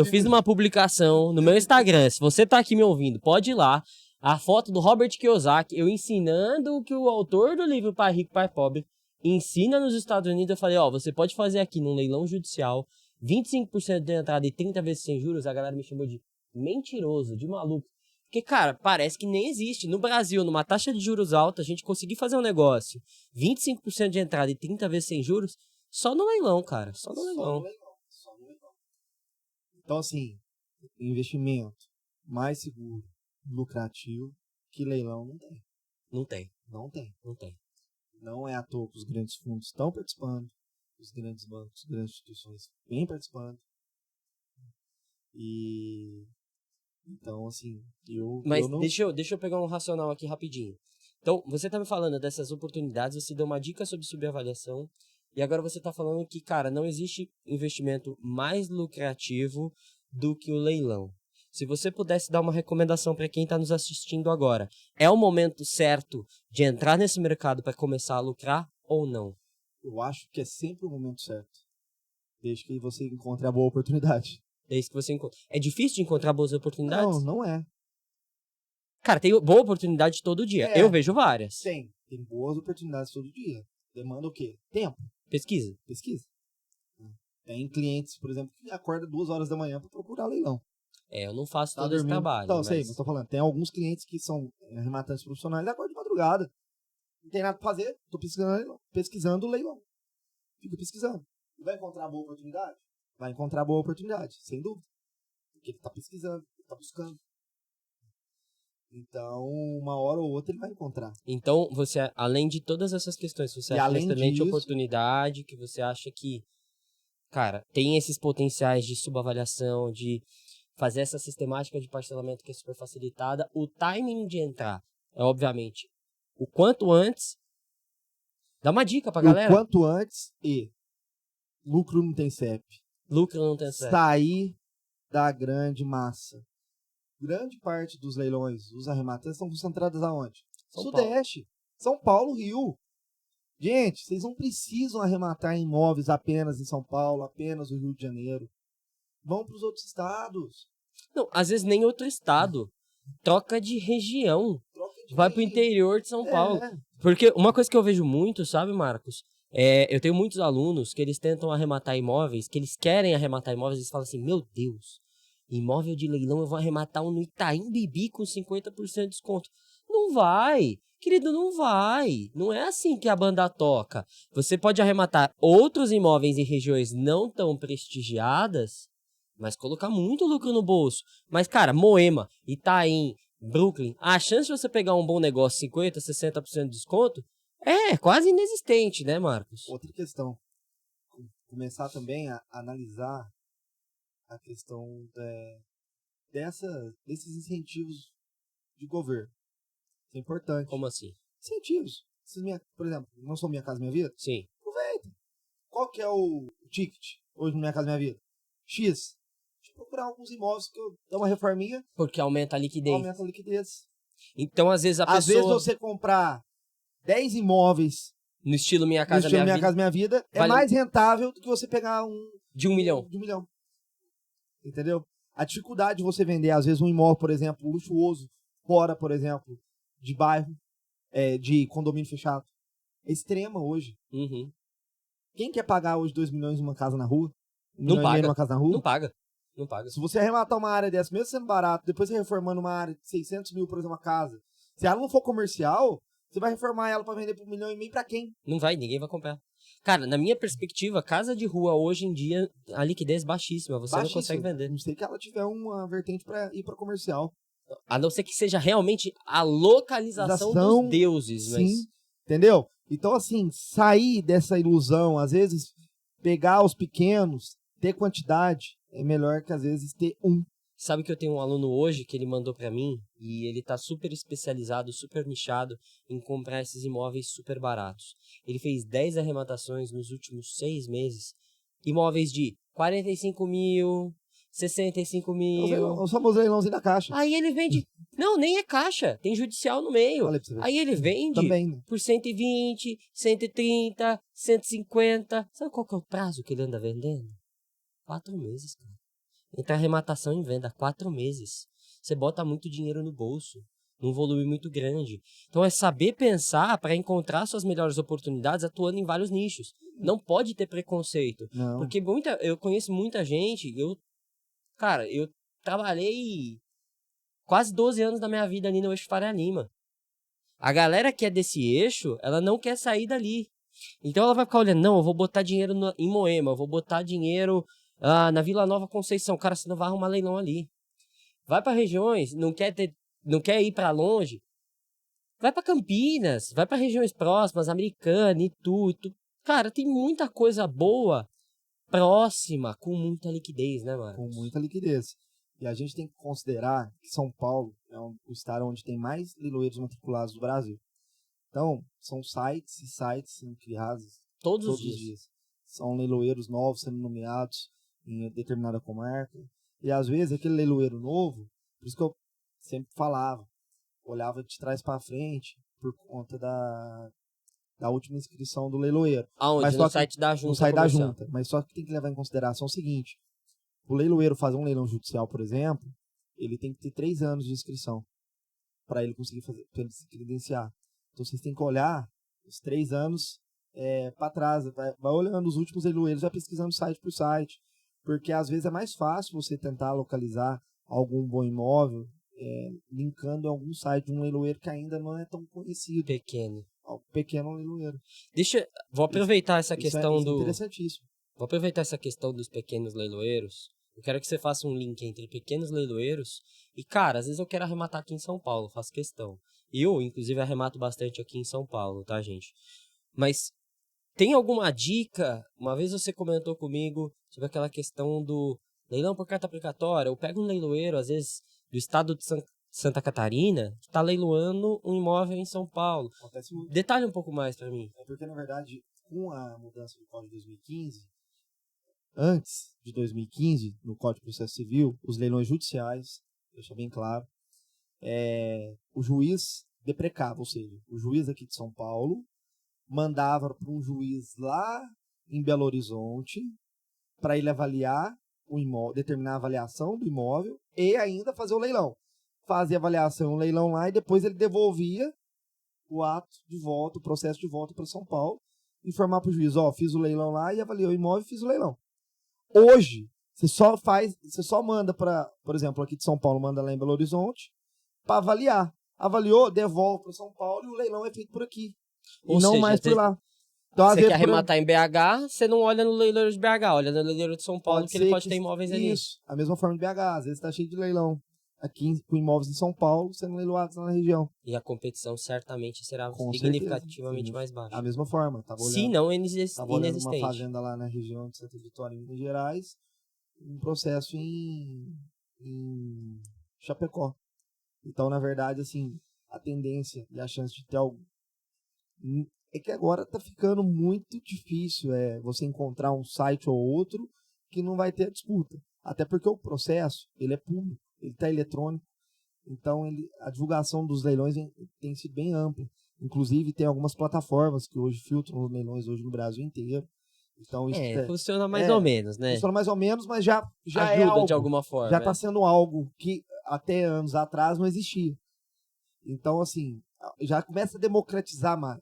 Speaker 1: no meu Instagram. Se você tá aqui me ouvindo, pode ir lá. A foto do Robert Kiyosaki, eu ensinando o que o autor do livro Pai Rico, Pai Pobre ensina nos Estados Unidos. Eu falei, você pode fazer aqui num leilão judicial 25% de entrada e 30 vezes sem juros. A galera me chamou de mentiroso, de maluco. Porque, cara, parece que nem existe. No Brasil, numa taxa de juros alta, a gente conseguir fazer um negócio 25% de entrada e 30 vezes sem juros, só no leilão, cara. Só no leilão.
Speaker 2: Então, assim, investimento mais seguro, lucrativo, que leilão não tem.
Speaker 1: Não tem.
Speaker 2: Não tem.
Speaker 1: Não tem.
Speaker 2: Não é à toa que os grandes fundos estão participando, os grandes bancos, as grandes instituições vêm participando. E... Então, assim,
Speaker 1: Mas
Speaker 2: eu não...
Speaker 1: deixa eu pegar um racional aqui rapidinho. Então, você tá me falando dessas oportunidades, você deu uma dica sobre subavaliação, e agora você tá falando que, cara, não existe investimento mais lucrativo do que o leilão. Se você pudesse dar uma recomendação para quem está nos assistindo agora, é o momento certo de entrar nesse mercado para começar a lucrar ou não?
Speaker 2: Eu acho que é sempre o momento certo. Desde que você encontre a boa oportunidade.
Speaker 1: Desde que você encontra. É difícil de encontrar boas oportunidades?
Speaker 2: Não é.
Speaker 1: Cara, tem boa oportunidade todo dia. Eu vejo várias.
Speaker 2: Tem boas oportunidades todo dia. Demanda o quê? Tempo.
Speaker 1: Pesquisa.
Speaker 2: Tem clientes, por exemplo, que acordam 2 horas da manhã para procurar leilão.
Speaker 1: Eu não faço
Speaker 2: Tá
Speaker 1: todo esse
Speaker 2: dormindo.
Speaker 1: trabalho.
Speaker 2: Então, sei, mas tô falando. Tem alguns clientes que são arrematantes profissionais e acordam de madrugada. Não tem nada pra fazer. Tô pesquisando o leilão. Fica pesquisando. E vai encontrar boa oportunidade? Vai encontrar boa oportunidade, sem dúvida. Porque ele tá pesquisando, ele tá buscando. Então, uma hora ou outra ele vai encontrar.
Speaker 1: Então, você, além de todas essas questões, você acha uma excelente oportunidade, que você acha que, cara, tem esses potenciais de subavaliação, de fazer essa sistemática de parcelamento que é super facilitada, o timing de entrar é, obviamente, o quanto antes. Dá uma dica pra galera.
Speaker 2: O quanto antes e lucro não tem CEP.
Speaker 1: Lucro não tem CEP.
Speaker 2: Sair da grande massa. Grande parte dos leilões, os arrematantes, estão concentrados aonde? Sudeste. São Paulo, Rio. Gente, vocês não precisam arrematar imóveis apenas em São Paulo, apenas no Rio de Janeiro. Vão para os outros estados.
Speaker 1: Não, às vezes nem outro estado. Troca de região. Vai pro interior de São Paulo. Porque uma coisa que eu vejo muito, sabe, Marcos? Eu tenho muitos alunos que eles tentam arrematar imóveis, que eles querem arrematar imóveis, e eles falam assim, meu Deus, imóvel de leilão eu vou arrematar um no Itaim Bibi com 50% de desconto. Não vai, querido, não vai. Não é assim que a banda toca. Você pode arrematar outros imóveis em regiões não tão prestigiadas, mas colocar muito lucro no bolso. Mas, cara, Moema, Itaim, Brooklyn, a chance de você pegar um bom negócio, 50%, 60% de desconto, é quase inexistente, né, Marcos?
Speaker 2: Outra questão. Começar também a analisar a questão desses incentivos de governo. Isso é importante.
Speaker 1: Como assim?
Speaker 2: Incentivos. Por exemplo, não sou Minha Casa Minha Vida?
Speaker 1: Sim.
Speaker 2: Aproveita. Qual que é o ticket hoje no Minha Casa Minha Vida? X. Deixa eu procurar alguns imóveis que eu dou uma reforminha.
Speaker 1: Porque aumenta a liquidez.
Speaker 2: Aumenta a liquidez.
Speaker 1: Então, às vezes,
Speaker 2: Às vezes você comprar 10 imóveis
Speaker 1: no estilo Minha Casa Minha
Speaker 2: Vida é mais rentável do que você pegar
Speaker 1: de 1 milhão.
Speaker 2: De 1 milhão. Entendeu? A dificuldade de você vender, às vezes, um imóvel, por exemplo, luxuoso, fora, por exemplo, de bairro, de condomínio fechado, é extrema hoje.
Speaker 1: Uhum.
Speaker 2: Quem quer pagar hoje 2 milhões numa casa na rua?
Speaker 1: Não paga.
Speaker 2: Numa casa na rua?
Speaker 1: Não paga. Não paga.
Speaker 2: Se você arrematar uma área dessa, mesmo sendo barato, depois você reformando uma área de 600 mil, por exemplo, uma casa, se ela não for comercial, você vai reformar ela para vender por 1,5 milhão pra quem?
Speaker 1: Não vai, ninguém vai comprar. Cara, na minha perspectiva, casa de rua hoje em dia, a liquidez é baixíssima, você não consegue vender.
Speaker 2: Não sei que ela tiver uma vertente para ir para comercial.
Speaker 1: A não ser que seja realmente a localização dos deuses.
Speaker 2: Sim, mas... entendeu? Então, assim, sair dessa ilusão, às vezes, pegar os pequenos, ter quantidade, é melhor que, às vezes, ter um.
Speaker 1: Sabe que eu tenho um aluno hoje que ele mandou pra mim e ele tá super especializado, super nichado em comprar esses imóveis super baratos. Ele fez 10 arrematações nos últimos 6 meses. Imóveis de 45 mil, 65 mil.
Speaker 2: Os famosos leilãozinhos da Caixa.
Speaker 1: Aí ele vende... Não, nem é Caixa. Tem judicial no meio. Aí ele vende
Speaker 2: também
Speaker 1: por 120, 130, 150. Sabe qual que é o prazo que ele anda vendendo? 4 meses, cara. Entre arrematação e venda, 4 meses. Você bota muito dinheiro no bolso, num volume muito grande. Então é saber pensar para encontrar suas melhores oportunidades atuando em vários nichos. Não pode ter preconceito.
Speaker 2: Não.
Speaker 1: Porque eu conheço muita gente, eu trabalhei quase 12 anos da minha vida ali no eixo Faria Lima. A galera que é desse eixo, ela não quer sair dali. Então ela vai ficar olhando, não, eu vou botar dinheiro em Moema, eu vou botar dinheiro... na Vila Nova Conceição, cara, você não vai arrumar leilão ali. Vai para regiões, não quer ir para longe, vai para Campinas, vai para regiões próximas, Americana, Itu. Cara, tem muita coisa boa próxima, com muita liquidez, né, Marcos?
Speaker 2: Com muita liquidez. E a gente tem que considerar que São Paulo é o estado onde tem mais leiloeiros matriculados do Brasil. Então, são sites e sites sendo criados todos os dias. São leiloeiros novos sendo nomeados em determinada comarca. E às vezes aquele leiloeiro novo, por isso que eu sempre falava, olhava de trás para frente por conta da última inscrição do leiloeiro.
Speaker 1: Aonde?
Speaker 2: Mas
Speaker 1: No
Speaker 2: só que
Speaker 1: site da junta
Speaker 2: no site da
Speaker 1: comercial.
Speaker 2: junta. Mas só que tem que levar em consideração o seguinte: o leiloeiro fazer um leilão judicial, por exemplo, ele tem que ter 3 anos de inscrição para ele conseguir fazer, para ele se credenciar. Então vocês têm que olhar os 3 anos para trás, vai olhando os últimos leiloeiros, vai pesquisando site por site, porque às vezes é mais fácil você tentar localizar algum bom imóvel linkando algum site de um leiloeiro que ainda não é tão conhecido.
Speaker 1: Pequeno.
Speaker 2: Pequeno leiloeiro.
Speaker 1: Vou aproveitar essa
Speaker 2: Isso
Speaker 1: questão
Speaker 2: é interessantíssimo.
Speaker 1: Vou aproveitar essa questão dos pequenos leiloeiros. Eu quero que você faça um link entre pequenos leiloeiros e, cara, às vezes eu quero arrematar aqui em São Paulo, faço questão. Eu, inclusive, arremato bastante aqui em São Paulo, tá, gente? Mas tem alguma dica? Uma vez você comentou comigo sobre aquela questão do leilão por carta aplicatória. Eu pego um leiloeiro, às vezes, do estado de Santa Catarina, que está leiloando um imóvel em São Paulo.
Speaker 2: Acontece muito.
Speaker 1: Detalhe um pouco mais para mim.
Speaker 2: É porque, na verdade, com a mudança do Código de 2015, antes de 2015, no Código de Processo Civil, os leilões judiciais, deixa bem claro, o juiz deprecava, ou seja, o juiz aqui de São Paulo mandava para um juiz lá em Belo Horizonte para ele avaliar o imóvel, determinar a avaliação do imóvel e ainda fazer o leilão. Fazia avaliação, o leilão lá e depois ele devolvia o ato de volta, o processo de volta para São Paulo, informar para o juiz, fiz o leilão lá e avaliei o imóvel e fiz o leilão. Hoje, você só manda para, por exemplo, aqui de São Paulo, manda lá em Belo Horizonte para avaliar. Avaliou, devolve para São Paulo e o leilão é feito por aqui.
Speaker 1: Ou
Speaker 2: e não
Speaker 1: seja,
Speaker 2: mais por lá. Então,
Speaker 1: você quer arrematar em BH, você não olha no leiloeiro de BH, olha no leiloeiro de São Paulo, que ele pode ter imóveis ali.
Speaker 2: Isso, a mesma forma de BH, às vezes está cheio de leilão. Aqui com imóveis em São Paulo, sendo leiloados na região.
Speaker 1: E a competição certamente será
Speaker 2: Com
Speaker 1: significativamente
Speaker 2: certeza.
Speaker 1: mais baixa.
Speaker 2: Da mesma forma.
Speaker 1: Se não
Speaker 2: Tava olhando uma
Speaker 1: inexistente.
Speaker 2: fazenda lá na região de Santa Vitória, em Minas Gerais, um processo em Chapecó. Então, na verdade, assim, a tendência e a chance de ter algo é que agora tá ficando muito difícil você encontrar um site ou outro que não vai ter a disputa. Até porque o processo, ele é público, ele está eletrônico. Então, a divulgação dos leilões tem sido bem ampla. Inclusive, tem algumas plataformas que hoje filtram os leilões hoje no Brasil inteiro. Então, isso
Speaker 1: funciona mais ou menos, né?
Speaker 2: Funciona mais ou menos, mas já
Speaker 1: ajuda
Speaker 2: é algo,
Speaker 1: de alguma forma.
Speaker 2: já está sendo algo que até anos atrás não existia. Então, assim, já começa a democratizar mais.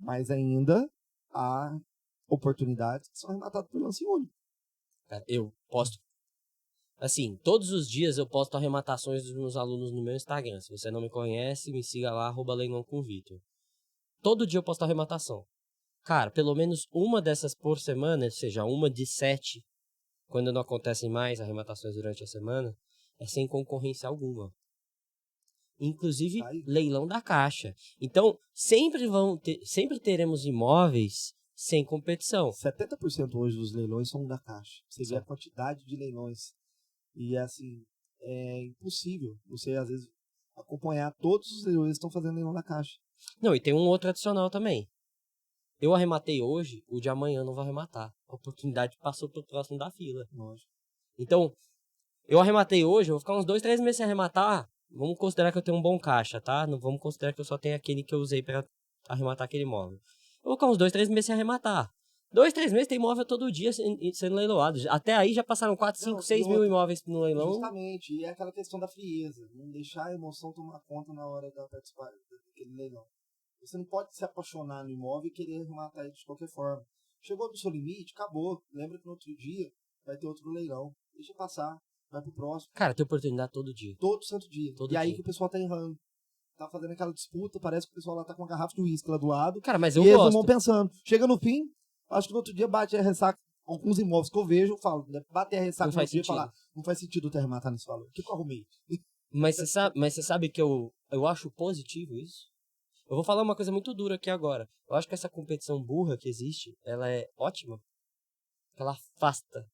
Speaker 2: Mas ainda há oportunidades que são arrematadas por lance único.
Speaker 1: Cara, eu posto. Assim, todos os dias eu posto arrematações dos meus alunos no meu Instagram. Se você não me conhece, me siga lá, @leilãocomvitor. Todo dia eu posto arrematação. Cara, pelo menos uma dessas por semana, ou seja, uma de 7, quando não acontecem mais arrematações durante a semana, é sem concorrência alguma. Inclusive, leilão da Caixa. Então, sempre teremos imóveis sem competição.
Speaker 2: 70% hoje dos leilões são da Caixa. Você vê a quantidade de leilões. E, assim, é impossível você, às vezes, acompanhar todos os leilões que estão fazendo leilão da Caixa.
Speaker 1: Não, e tem um outro adicional também. Eu arrematei hoje, o de amanhã não vou arrematar. A oportunidade passou pro próximo da fila.
Speaker 2: Lógico.
Speaker 1: Então, eu arrematei hoje, eu vou ficar uns 2, 3 meses sem arrematar. Vamos considerar que eu tenho um bom caixa, tá? Não vamos considerar que eu só tenho aquele que eu usei para arrematar aquele imóvel. Eu vou ficar uns 2, 3 meses sem arrematar. 2, 3 meses tem imóvel todo dia sendo leiloado. Até aí já passaram 4, 5, 6 mil imóveis no leilão.
Speaker 2: Justamente, e é aquela questão da frieza. Não deixar a emoção tomar conta na hora da participar daquele leilão. Você não pode se apaixonar no imóvel e querer arrematar ele de qualquer forma. Chegou no seu limite, acabou. Lembra que no outro dia vai ter outro leilão. Deixa passar, vai pro próximo.
Speaker 1: Cara, tem oportunidade todo dia.
Speaker 2: Todo santo dia. Aí que o pessoal tá errando. Tá fazendo aquela disputa, parece que o pessoal lá tá com uma garrafa de uísque lá do lado.
Speaker 1: Cara, mas eu
Speaker 2: gosto. E eles
Speaker 1: gosto.
Speaker 2: não vão pensando. Chega no fim, acho que no outro dia bate a ressaca. Alguns imóveis que eu vejo, eu falo, bater a ressaca no outro dia e falar, não faz sentido eu ter arrematado nesse valor. O que eu arrumei?
Speaker 1: Mas você sabe que eu acho positivo isso? Eu vou falar uma coisa muito dura aqui agora. Eu acho que essa competição burra que existe, ela é ótima. Ela afasta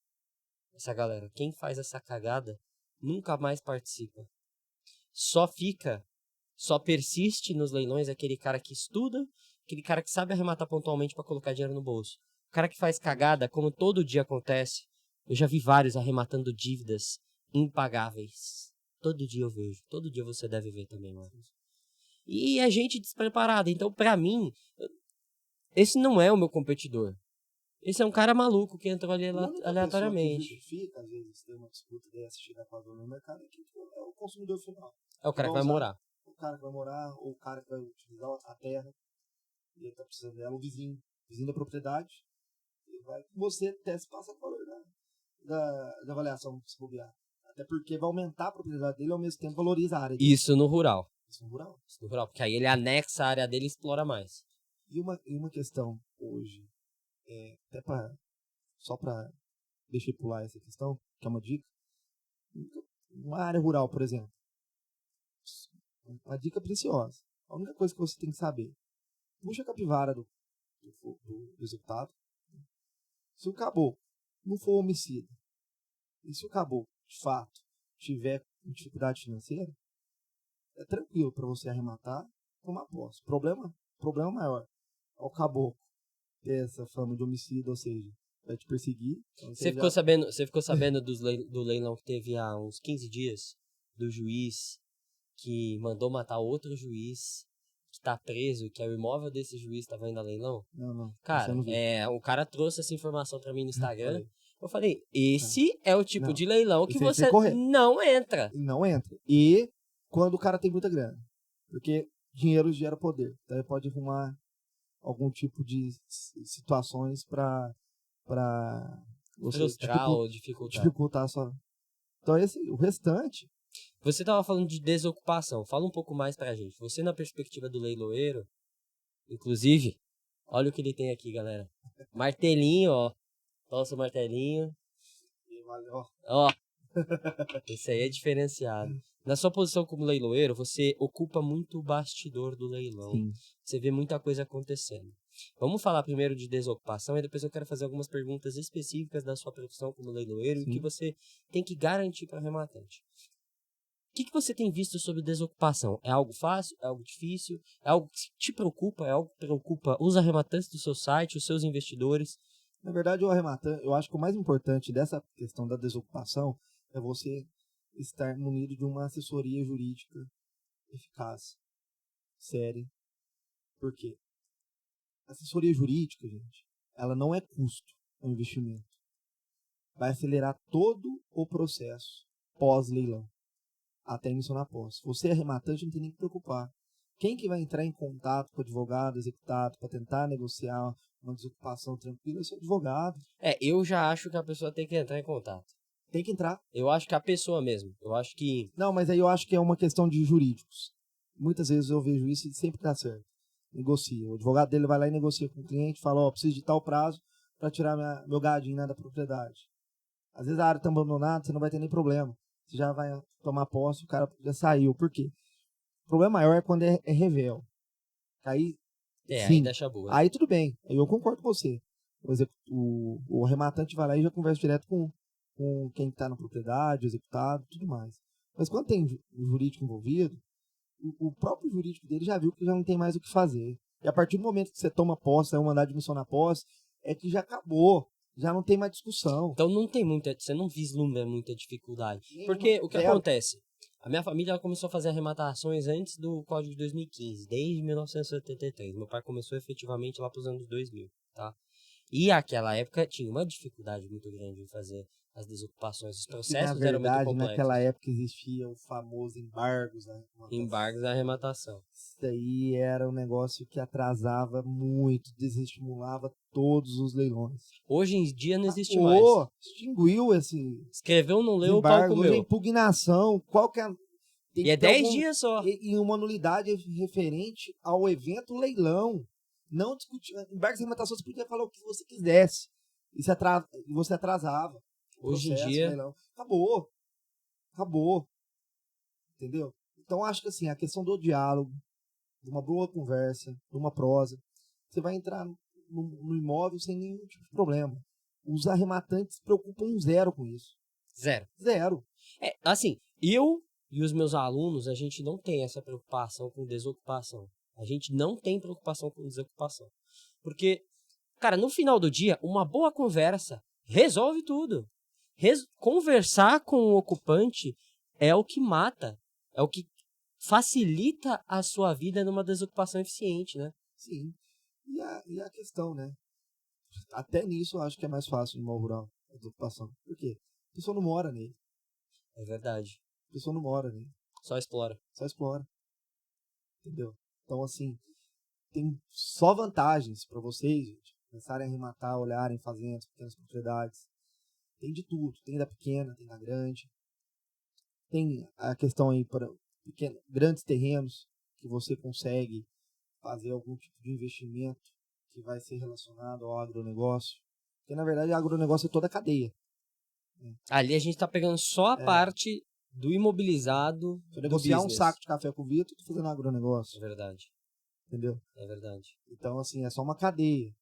Speaker 1: essa galera. Quem faz essa cagada nunca mais participa. Só persiste nos leilões aquele cara que estuda, aquele cara que sabe arrematar pontualmente para colocar dinheiro no bolso. O cara que faz cagada, como todo dia acontece, eu já vi vários arrematando dívidas impagáveis. Todo dia eu vejo. Todo dia você deve ver também, Marcos. E é gente despreparada. Então, pra mim, esse não é o meu competidor. Esse é um cara maluco que entrou ali
Speaker 2: A única
Speaker 1: aleatoriamente.
Speaker 2: pessoa que justifica, às vezes, ter uma disputa dessa, chegar com a dor no mercado, é o consumidor final.
Speaker 1: É o cara que vai morar.
Speaker 2: O cara que vai morar, ou o cara que vai utilizar a terra, e ele tá precisando dela, o vizinho da propriedade, ele vai com você até se passa o valor da avaliação se bobear. Até porque vai aumentar a propriedade dele e ao mesmo tempo valoriza a área dele.
Speaker 1: Isso no rural.
Speaker 2: Isso no rural.
Speaker 1: Isso no rural, porque aí ele anexa a área dele e explora mais.
Speaker 2: E uma questão hoje, até só para deixar pular essa questão, que é uma dica, uma área rural, por exemplo, uma dica preciosa. A única coisa que você tem que saber, puxa a capivara do executado. Se o caboclo não for homicida, e se o caboclo, de fato, tiver dificuldade financeira, é tranquilo para você arrematar, tomar posse. Problema maior é o caboclo ter essa fama de homicida, ou seja, vai te perseguir. Então
Speaker 1: Você ficou sabendo do leilão que teve há uns 15 dias? Do juiz que mandou matar outro juiz que tá preso, que é o imóvel desse juiz estava indo a leilão?
Speaker 2: Não.
Speaker 1: Cara,
Speaker 2: não vi.
Speaker 1: o cara trouxe essa informação pra mim no Instagram. Eu falei, esse é o tipo
Speaker 2: Não,
Speaker 1: de leilão que
Speaker 2: esse aí
Speaker 1: você
Speaker 2: tem que correr.
Speaker 1: não entra.
Speaker 2: Não entra. E quando o cara tem muita grana. Porque dinheiro gera poder. Então ele pode arrumar algum tipo de situações para você
Speaker 1: Frustrar ou dificultar.
Speaker 2: a sua. Então o restante.
Speaker 1: Você tava falando de desocupação. Fala um pouco mais pra gente. Você, na perspectiva do leiloeiro, inclusive, olha o que ele tem aqui, galera. Martelinho, ó. Nossa, martelinho. Ó. Esse aí é diferenciado. Na sua posição como leiloeiro, você ocupa muito o bastidor do leilão.
Speaker 2: Sim.
Speaker 1: Você vê muita coisa acontecendo. Vamos falar primeiro de desocupação e depois eu quero fazer algumas perguntas específicas da sua profissão como leiloeiro. Sim. E o que você tem que garantir para rematante. O que você tem visto sobre desocupação? É algo fácil? É algo difícil? É algo que te preocupa? É algo que preocupa os arrematantes do seu site, os seus investidores?
Speaker 2: Na verdade, o arrematante, eu acho que o mais importante dessa questão da desocupação é você estar munido de uma assessoria jurídica eficaz, séria. Por quê? Assessoria jurídica, gente, ela não é custo, é um investimento. Vai acelerar todo o processo pós-leilão, até a emissão na posse. Você é arrematante, não tem nem que preocupar. Quem que vai entrar em contato com o advogado executado para tentar negociar uma desocupação tranquila é o seu advogado.
Speaker 1: Eu já acho que a pessoa tem que entrar em contato.
Speaker 2: Tem que entrar.
Speaker 1: Eu acho que a pessoa mesmo. Eu acho que...
Speaker 2: Não, mas aí eu acho que é uma questão de jurídicos. Muitas vezes eu vejo isso e sempre dá certo. Negocia. O advogado dele vai lá e negocia com o cliente, fala, preciso de tal prazo para tirar meu gadinho da propriedade. Às vezes a área está abandonada, você não vai ter nem problema. Você já vai tomar posse, o cara já saiu. Por quê? O problema maior é quando é revel. Aí, sim,
Speaker 1: aí deixa boa.
Speaker 2: Aí tudo bem, aí eu concordo com você. O arrematante vai lá e já conversa direto com quem está na propriedade, executado, tudo mais. Mas quando tem o jurídico envolvido, o próprio jurídico dele já viu que já não tem mais o que fazer. E a partir do momento que você toma posse, é um mandado de admissão na posse, é que já acabou. Já não tem mais discussão.
Speaker 1: Então não tem você não vislumbra muita dificuldade. Porque o que acontece? A minha família começou a fazer arrematações antes do Código de 2015, desde 1973. Meu pai começou efetivamente lá para os anos 2000, tá? E aquela época tinha uma dificuldade muito grande em fazer as desocupações. Os processos eram muito complexos.
Speaker 2: Naquela época existia o famoso embargos da arrematação.
Speaker 1: Embargos da arrematação.
Speaker 2: Isso aí era um negócio que atrasava muito, desestimulava todos os leilões.
Speaker 1: Hoje em dia não existe mais.
Speaker 2: Extinguiu esse...
Speaker 1: Escreveu, não leu, o pau comeu.
Speaker 2: Hoje é impugnação, qual que é...
Speaker 1: E é 10 dias só.
Speaker 2: E uma nulidade referente ao evento leilão. Não discutir. Embargos e arrematação, você podia falar o que você quisesse. E você atrasava.
Speaker 1: Hoje em dia...
Speaker 2: leilão. Acabou. Entendeu? Então, acho que assim, a questão do diálogo, de uma boa conversa, de uma prosa, você vai entrar no imóvel sem nenhum tipo de problema. Os arrematantes se preocupam zero com isso. Zero.
Speaker 1: Assim, eu e os meus alunos, a gente não tem essa preocupação com desocupação. A gente não tem preocupação com desocupação. Porque, cara, no final do dia, uma boa conversa resolve tudo. Conversar com o ocupante é o que mata, é o que facilita a sua vida numa desocupação eficiente, né?
Speaker 2: Sim. E a questão, né? Até nisso eu acho que é mais fácil no mal rural, a desocupação. Por quê? A pessoa não mora nele.
Speaker 1: É verdade.
Speaker 2: A pessoa não mora nele.
Speaker 1: Só explora.
Speaker 2: Só explora. Entendeu? Então, assim, tem só vantagens para vocês, gente, começarem a arrematar, olharem fazendas, pequenas propriedades. Tem de tudo. Tem da pequena, tem da grande. Tem a questão aí para grandes terrenos que você consegue fazer algum tipo de investimento que vai ser relacionado ao agronegócio. Porque, na verdade, o agronegócio é toda a cadeia.
Speaker 1: Ali a gente tá pegando só a parte do imobilizado.
Speaker 2: Se eu negociar
Speaker 1: business.
Speaker 2: um saco de café com o Vitor, eu tô fazendo
Speaker 1: É
Speaker 2: agronegócio.
Speaker 1: verdade.
Speaker 2: Entendeu?
Speaker 1: É verdade.
Speaker 2: Então, assim, é só uma cadeia.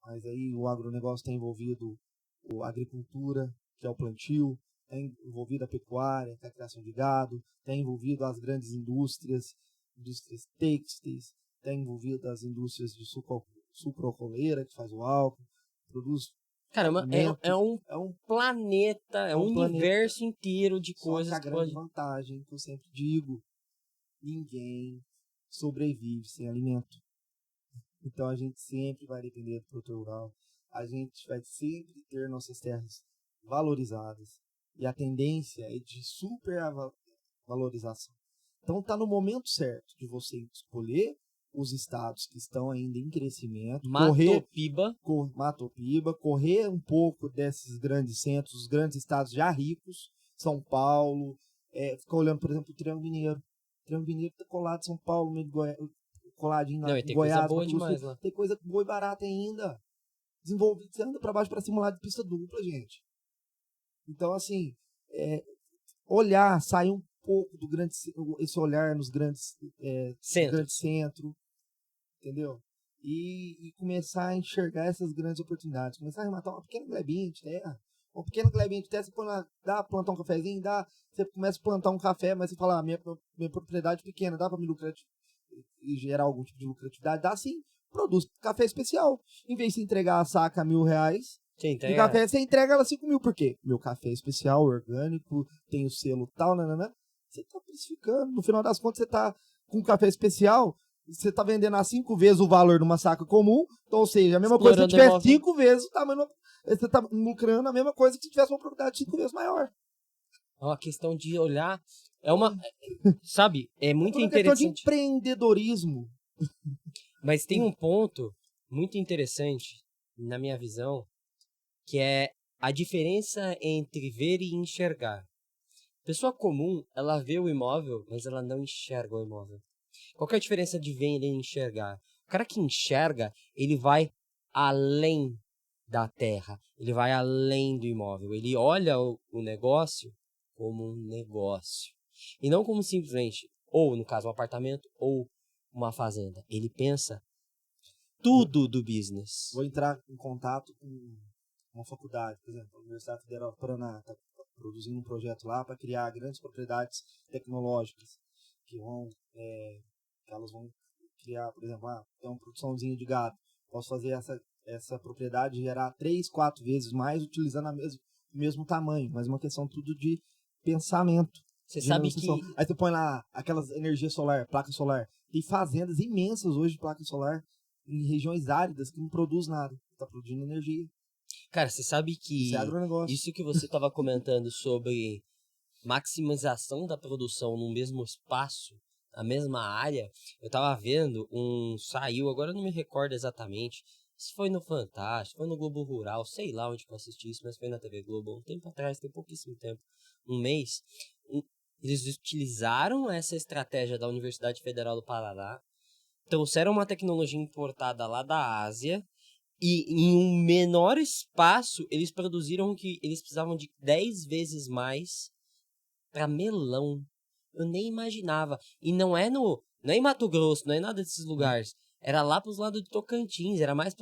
Speaker 2: Mas aí o agronegócio tem envolvido a agricultura, que é o plantio, tem envolvido a pecuária, que é a criação de gado, tem envolvido as grandes indústrias têxteis, tem envolvido as indústrias de sucroalcooleira, que faz o álcool, produz
Speaker 1: Caramba,
Speaker 2: alimentos.
Speaker 1: é um planeta, é um universo
Speaker 2: planeta.
Speaker 1: inteiro de
Speaker 2: Só
Speaker 1: coisas
Speaker 2: que a
Speaker 1: que
Speaker 2: grande
Speaker 1: pode...
Speaker 2: vantagem que eu sempre digo, ninguém sobrevive sem alimento. Então a gente sempre vai depender do produtor rural. A gente vai sempre ter nossas terras valorizadas. E a tendência é de supervalorização. Então está no momento certo de você escolher os estados que estão ainda em crescimento, Matopiba, correr um pouco desses grandes centros, os grandes estados já ricos, São Paulo, ficar olhando, por exemplo, o Triângulo Mineiro. O Triângulo Mineiro está colado em São Paulo, meio de coladinho na
Speaker 1: tem
Speaker 2: Goiás,
Speaker 1: coisa boa demais lá.
Speaker 2: tem coisa boa e barata ainda. Desenvolvido, você anda para baixo para cima lá de pista dupla, gente. Então, assim, olhar, sair um pouco do grande, esse olhar nos grandes centros, entendeu? E começar a enxergar essas grandes oportunidades. Começar a arrematar uma pequena glebinha de terra. Uma pequena glebinha de terra, você põe lá, dá plantar um cafezinho, você começa a plantar um café, mas você fala, minha propriedade pequena, dá para me lucrar e gerar algum tipo de lucratividade? Dá sim, produz café especial. Em vez de entregar a saca R$1.000 de café, você entrega ela 5.000. Por quê? Meu café é especial, orgânico, tem o selo tal, nananã. Você tá precificando. No final das contas, você tá com um café especial, você tá vendendo a 5 vezes o valor de uma saca comum. Então, ou seja, a mesma coisa se você tiver 5 vezes o tamanho, você tá lucrando a mesma coisa que se tivesse uma propriedade 5 vezes maior.
Speaker 1: É uma questão de olhar. É uma. Sabe, é muito
Speaker 2: uma
Speaker 1: interessante.
Speaker 2: Questão de empreendedorismo.
Speaker 1: Mas tem um ponto muito interessante, na minha visão, que é a diferença entre ver e enxergar. Pessoa comum, ela vê o imóvel, mas ela não enxerga o imóvel. Qual que é a diferença de ver e enxergar? O cara que enxerga, ele vai além da terra, ele vai além do imóvel, ele olha o negócio como um negócio, e não como simplesmente, ou no caso um apartamento, ou uma fazenda. Ele pensa tudo do business.
Speaker 2: Vou entrar em contato com uma faculdade, por exemplo, a Universidade Federal do Paraná está produzindo um projeto lá para criar grandes propriedades tecnológicas que elas vão criar, por exemplo, tem uma produçãozinha de gado, posso fazer essa propriedade gerar 3, 4 vezes mais utilizando o mesmo tamanho, mas uma questão tudo de pensamento.
Speaker 1: Você sabe que...
Speaker 2: Aí você põe lá aquelas energia solar, placa solar, tem fazendas imensas hoje de placa solar em regiões áridas que não produz nada, está produzindo energia.
Speaker 1: Cara, você sabe que isso que você estava comentando sobre maximização da produção no mesmo espaço, na mesma área, eu estava vendo saiu, agora eu não me recordo exatamente, se foi no Fantástico, foi no Globo Rural, sei lá onde que eu assisti isso, mas foi na TV Globo, um tempo atrás, tem pouquíssimo tempo, um mês, eles utilizaram essa estratégia da Universidade Federal do Paraná, trouxeram uma tecnologia importada lá da Ásia, e em um menor espaço, eles produziram que eles precisavam de 10 vezes mais para melão. Eu nem imaginava. E não é em Mato Grosso, não é nada desses lugares. Era lá pros lados de Tocantins, era mais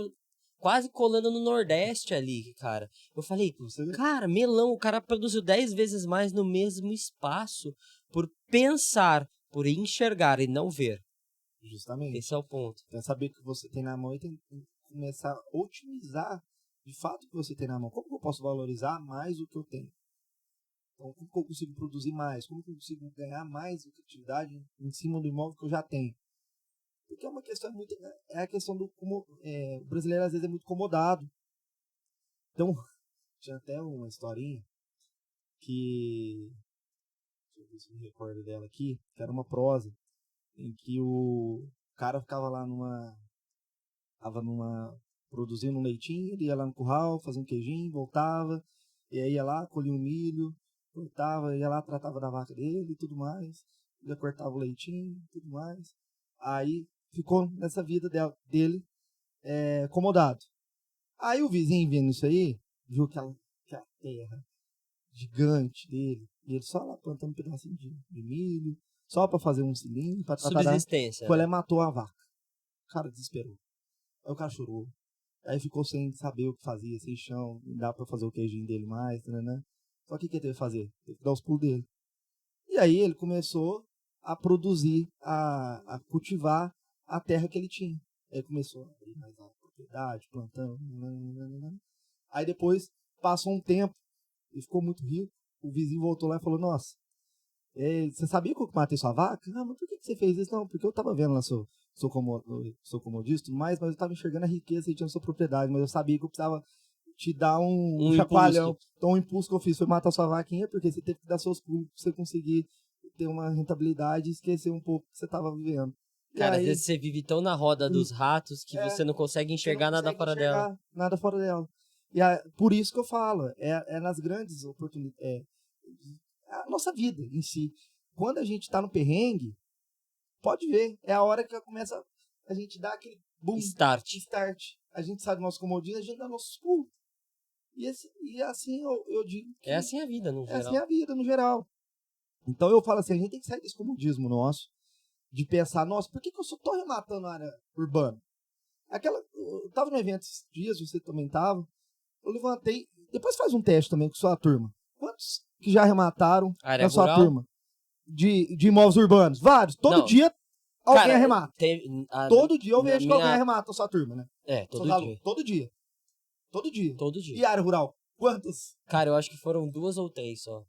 Speaker 1: quase colando no Nordeste ali, cara. Eu falei, cara, melão, o cara produziu 10 vezes mais no mesmo espaço por pensar, por enxergar e não ver.
Speaker 2: Justamente.
Speaker 1: Esse é o ponto.
Speaker 2: Tem que saber o que você tem na mão e tem que começar a otimizar de fato o que você tem na mão. Como que eu posso valorizar mais o que eu tenho? Então, como que eu consigo produzir mais? Como que eu consigo ganhar mais lucratividade em cima do imóvel que eu já tenho? Porque é uma questão muito... É a questão do... Como, o brasileiro, às vezes, é muito acomodado. Então, tinha até uma historinha que... Deixa eu ver se eu me recordo dela aqui. Que era uma prosa. Em que o cara ficava lá produzindo um leitinho, ele ia lá no curral, fazia um queijinho, voltava, e aí ia lá, colhia um milho, cortava, ia lá, tratava da vaca dele e tudo mais, já cortava o leitinho e tudo mais. Aí ficou nessa vida dele acomodado. Aí o vizinho vendo isso aí, viu aquela terra gigante dele, e ele só lá plantando um pedacinho de milho, só para fazer um cilindro, para tratar
Speaker 1: Subsistência.
Speaker 2: Foi lá e matou a vaca. O cara desesperou. Aí o cara chorou. Aí ficou sem saber o que fazia, sem chão, não dá pra fazer o queijinho dele mais, né? Só que o que ele teve que fazer? Teve que dar os pulos dele. E aí ele começou a produzir, a cultivar a terra que ele tinha. Aí começou a abrir mais a propriedade, plantando. Aí depois, passou um tempo, ele ficou muito rico, o vizinho voltou lá e falou, nossa, você sabia que eu matei sua vaca? Não, mas por que você fez isso? Não, porque eu tava vendo lá sou comodista, mas eu tava enxergando a riqueza que tinha na sua propriedade, mas eu sabia que eu precisava te dar um chacoalhão. Impulso. Então o impulso que eu fiz foi matar sua vaquinha, porque você teve que dar seus pulos pra você conseguir ter uma rentabilidade e esquecer um pouco o que você tava vivendo.
Speaker 1: Cara, às vezes você vive tão na roda dos ratos que você não consegue enxergar nada fora dela.
Speaker 2: Nada fora dela. E por isso que eu falo, nas grandes oportunidades, a nossa vida em si. Quando a gente tá no perrengue, pode ver, é a hora que começa a gente dar aquele boom,
Speaker 1: start.
Speaker 2: A gente sai do nosso comodismo, a gente dá nossos pulos. E assim eu digo que
Speaker 1: é assim a vida, no geral.
Speaker 2: É assim a vida, no geral. Então eu falo assim, a gente tem que sair desse comodismo nosso, de pensar, nossa, por que eu só tô rematando a área urbana? Eu tava no evento esses dias, você também tava, eu levantei, depois faz um teste também com sua turma. Quantos que já arremataram na sua turma de imóveis urbanos? Vários. Todo dia alguém arremata. Todo dia eu vejo que alguém arremata na sua turma, né? Todo dia. Todo dia. E área rural? Quantas?
Speaker 1: Cara, eu acho que foram 2 ou 3 só.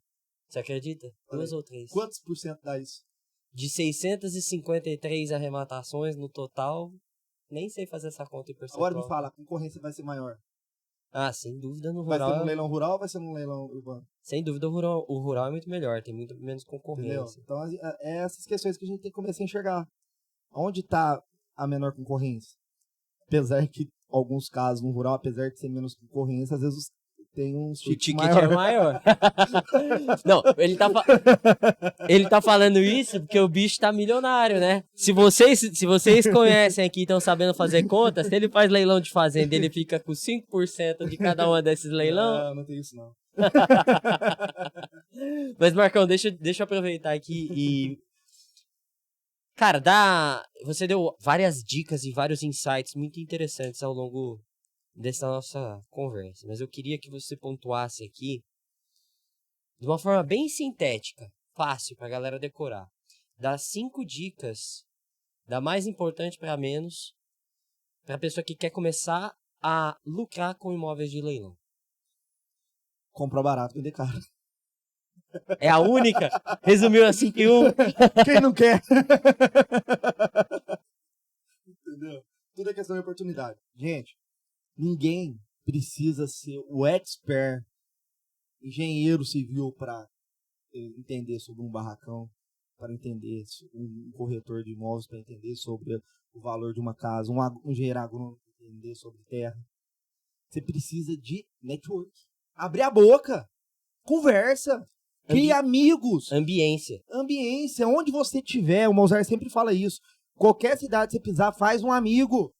Speaker 1: Você acredita? 2 ou 3.
Speaker 2: Quantos por cento dá isso?
Speaker 1: De 653 arrematações no total, nem sei fazer essa conta em percentual.
Speaker 2: Agora me fala, a concorrência vai ser maior.
Speaker 1: Ah, sem dúvida no rural.
Speaker 2: Vai ser no leilão rural ou vai ser no leilão urbano?
Speaker 1: Sem dúvida o rural é muito melhor, tem muito menos concorrência.
Speaker 2: Entendeu? Então é essas questões que a gente tem que começar a enxergar. Onde está a menor concorrência? Apesar que, em alguns casos, no rural, apesar de ser menos concorrência, às vezes tem um
Speaker 1: ticket maior. É maior. Não, ele tá falando isso porque o bicho tá milionário, né? Se vocês conhecem aqui e estão sabendo fazer conta, se ele faz leilão de fazenda, ele fica com 5% de cada uma desses leilão.
Speaker 2: Não tem isso não.
Speaker 1: Mas, Marcão, deixa eu aproveitar aqui e... Cara, você deu várias dicas e vários insights muito interessantes ao longo dessa nossa conversa, mas eu queria que você pontuasse aqui de uma forma bem sintética, fácil pra galera decorar. Das 5 dicas, da mais importante para menos, pra pessoa que quer começar a lucrar com imóveis de leilão.
Speaker 2: Comprar barato, vender caro.
Speaker 1: É a única? Resumiu assim que
Speaker 2: Quem não quer? Entendeu? Tudo é questão de oportunidade. Gente, ninguém precisa ser o expert engenheiro civil para entender sobre um barracão, para entender um corretor de imóveis, para entender sobre o valor de uma casa, um engenheiro agrônomo para entender sobre terra. Você precisa de network. Abre a boca. Conversa. Cria amigos.
Speaker 1: Ambiência.
Speaker 2: Onde você estiver, o Mozart sempre fala isso. Qualquer cidade que você pisar, faz um amigo.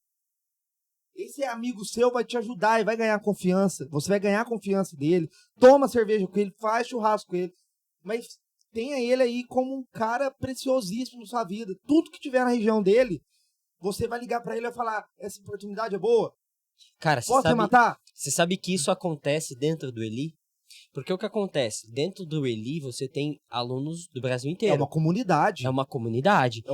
Speaker 2: Esse amigo seu vai te ajudar e vai ganhar confiança. Você vai ganhar a confiança dele. Toma cerveja com ele, faz churrasco com ele. Mas tenha ele aí como um cara preciosíssimo na sua vida. Tudo que tiver na região dele, você vai ligar pra ele e vai falar, essa oportunidade é boa?
Speaker 1: Cara,
Speaker 2: posso rematar?
Speaker 1: Você sabe que isso acontece dentro do Eli? Porque o que acontece? Dentro do Eli, você tem alunos do Brasil inteiro.
Speaker 2: É uma comunidade.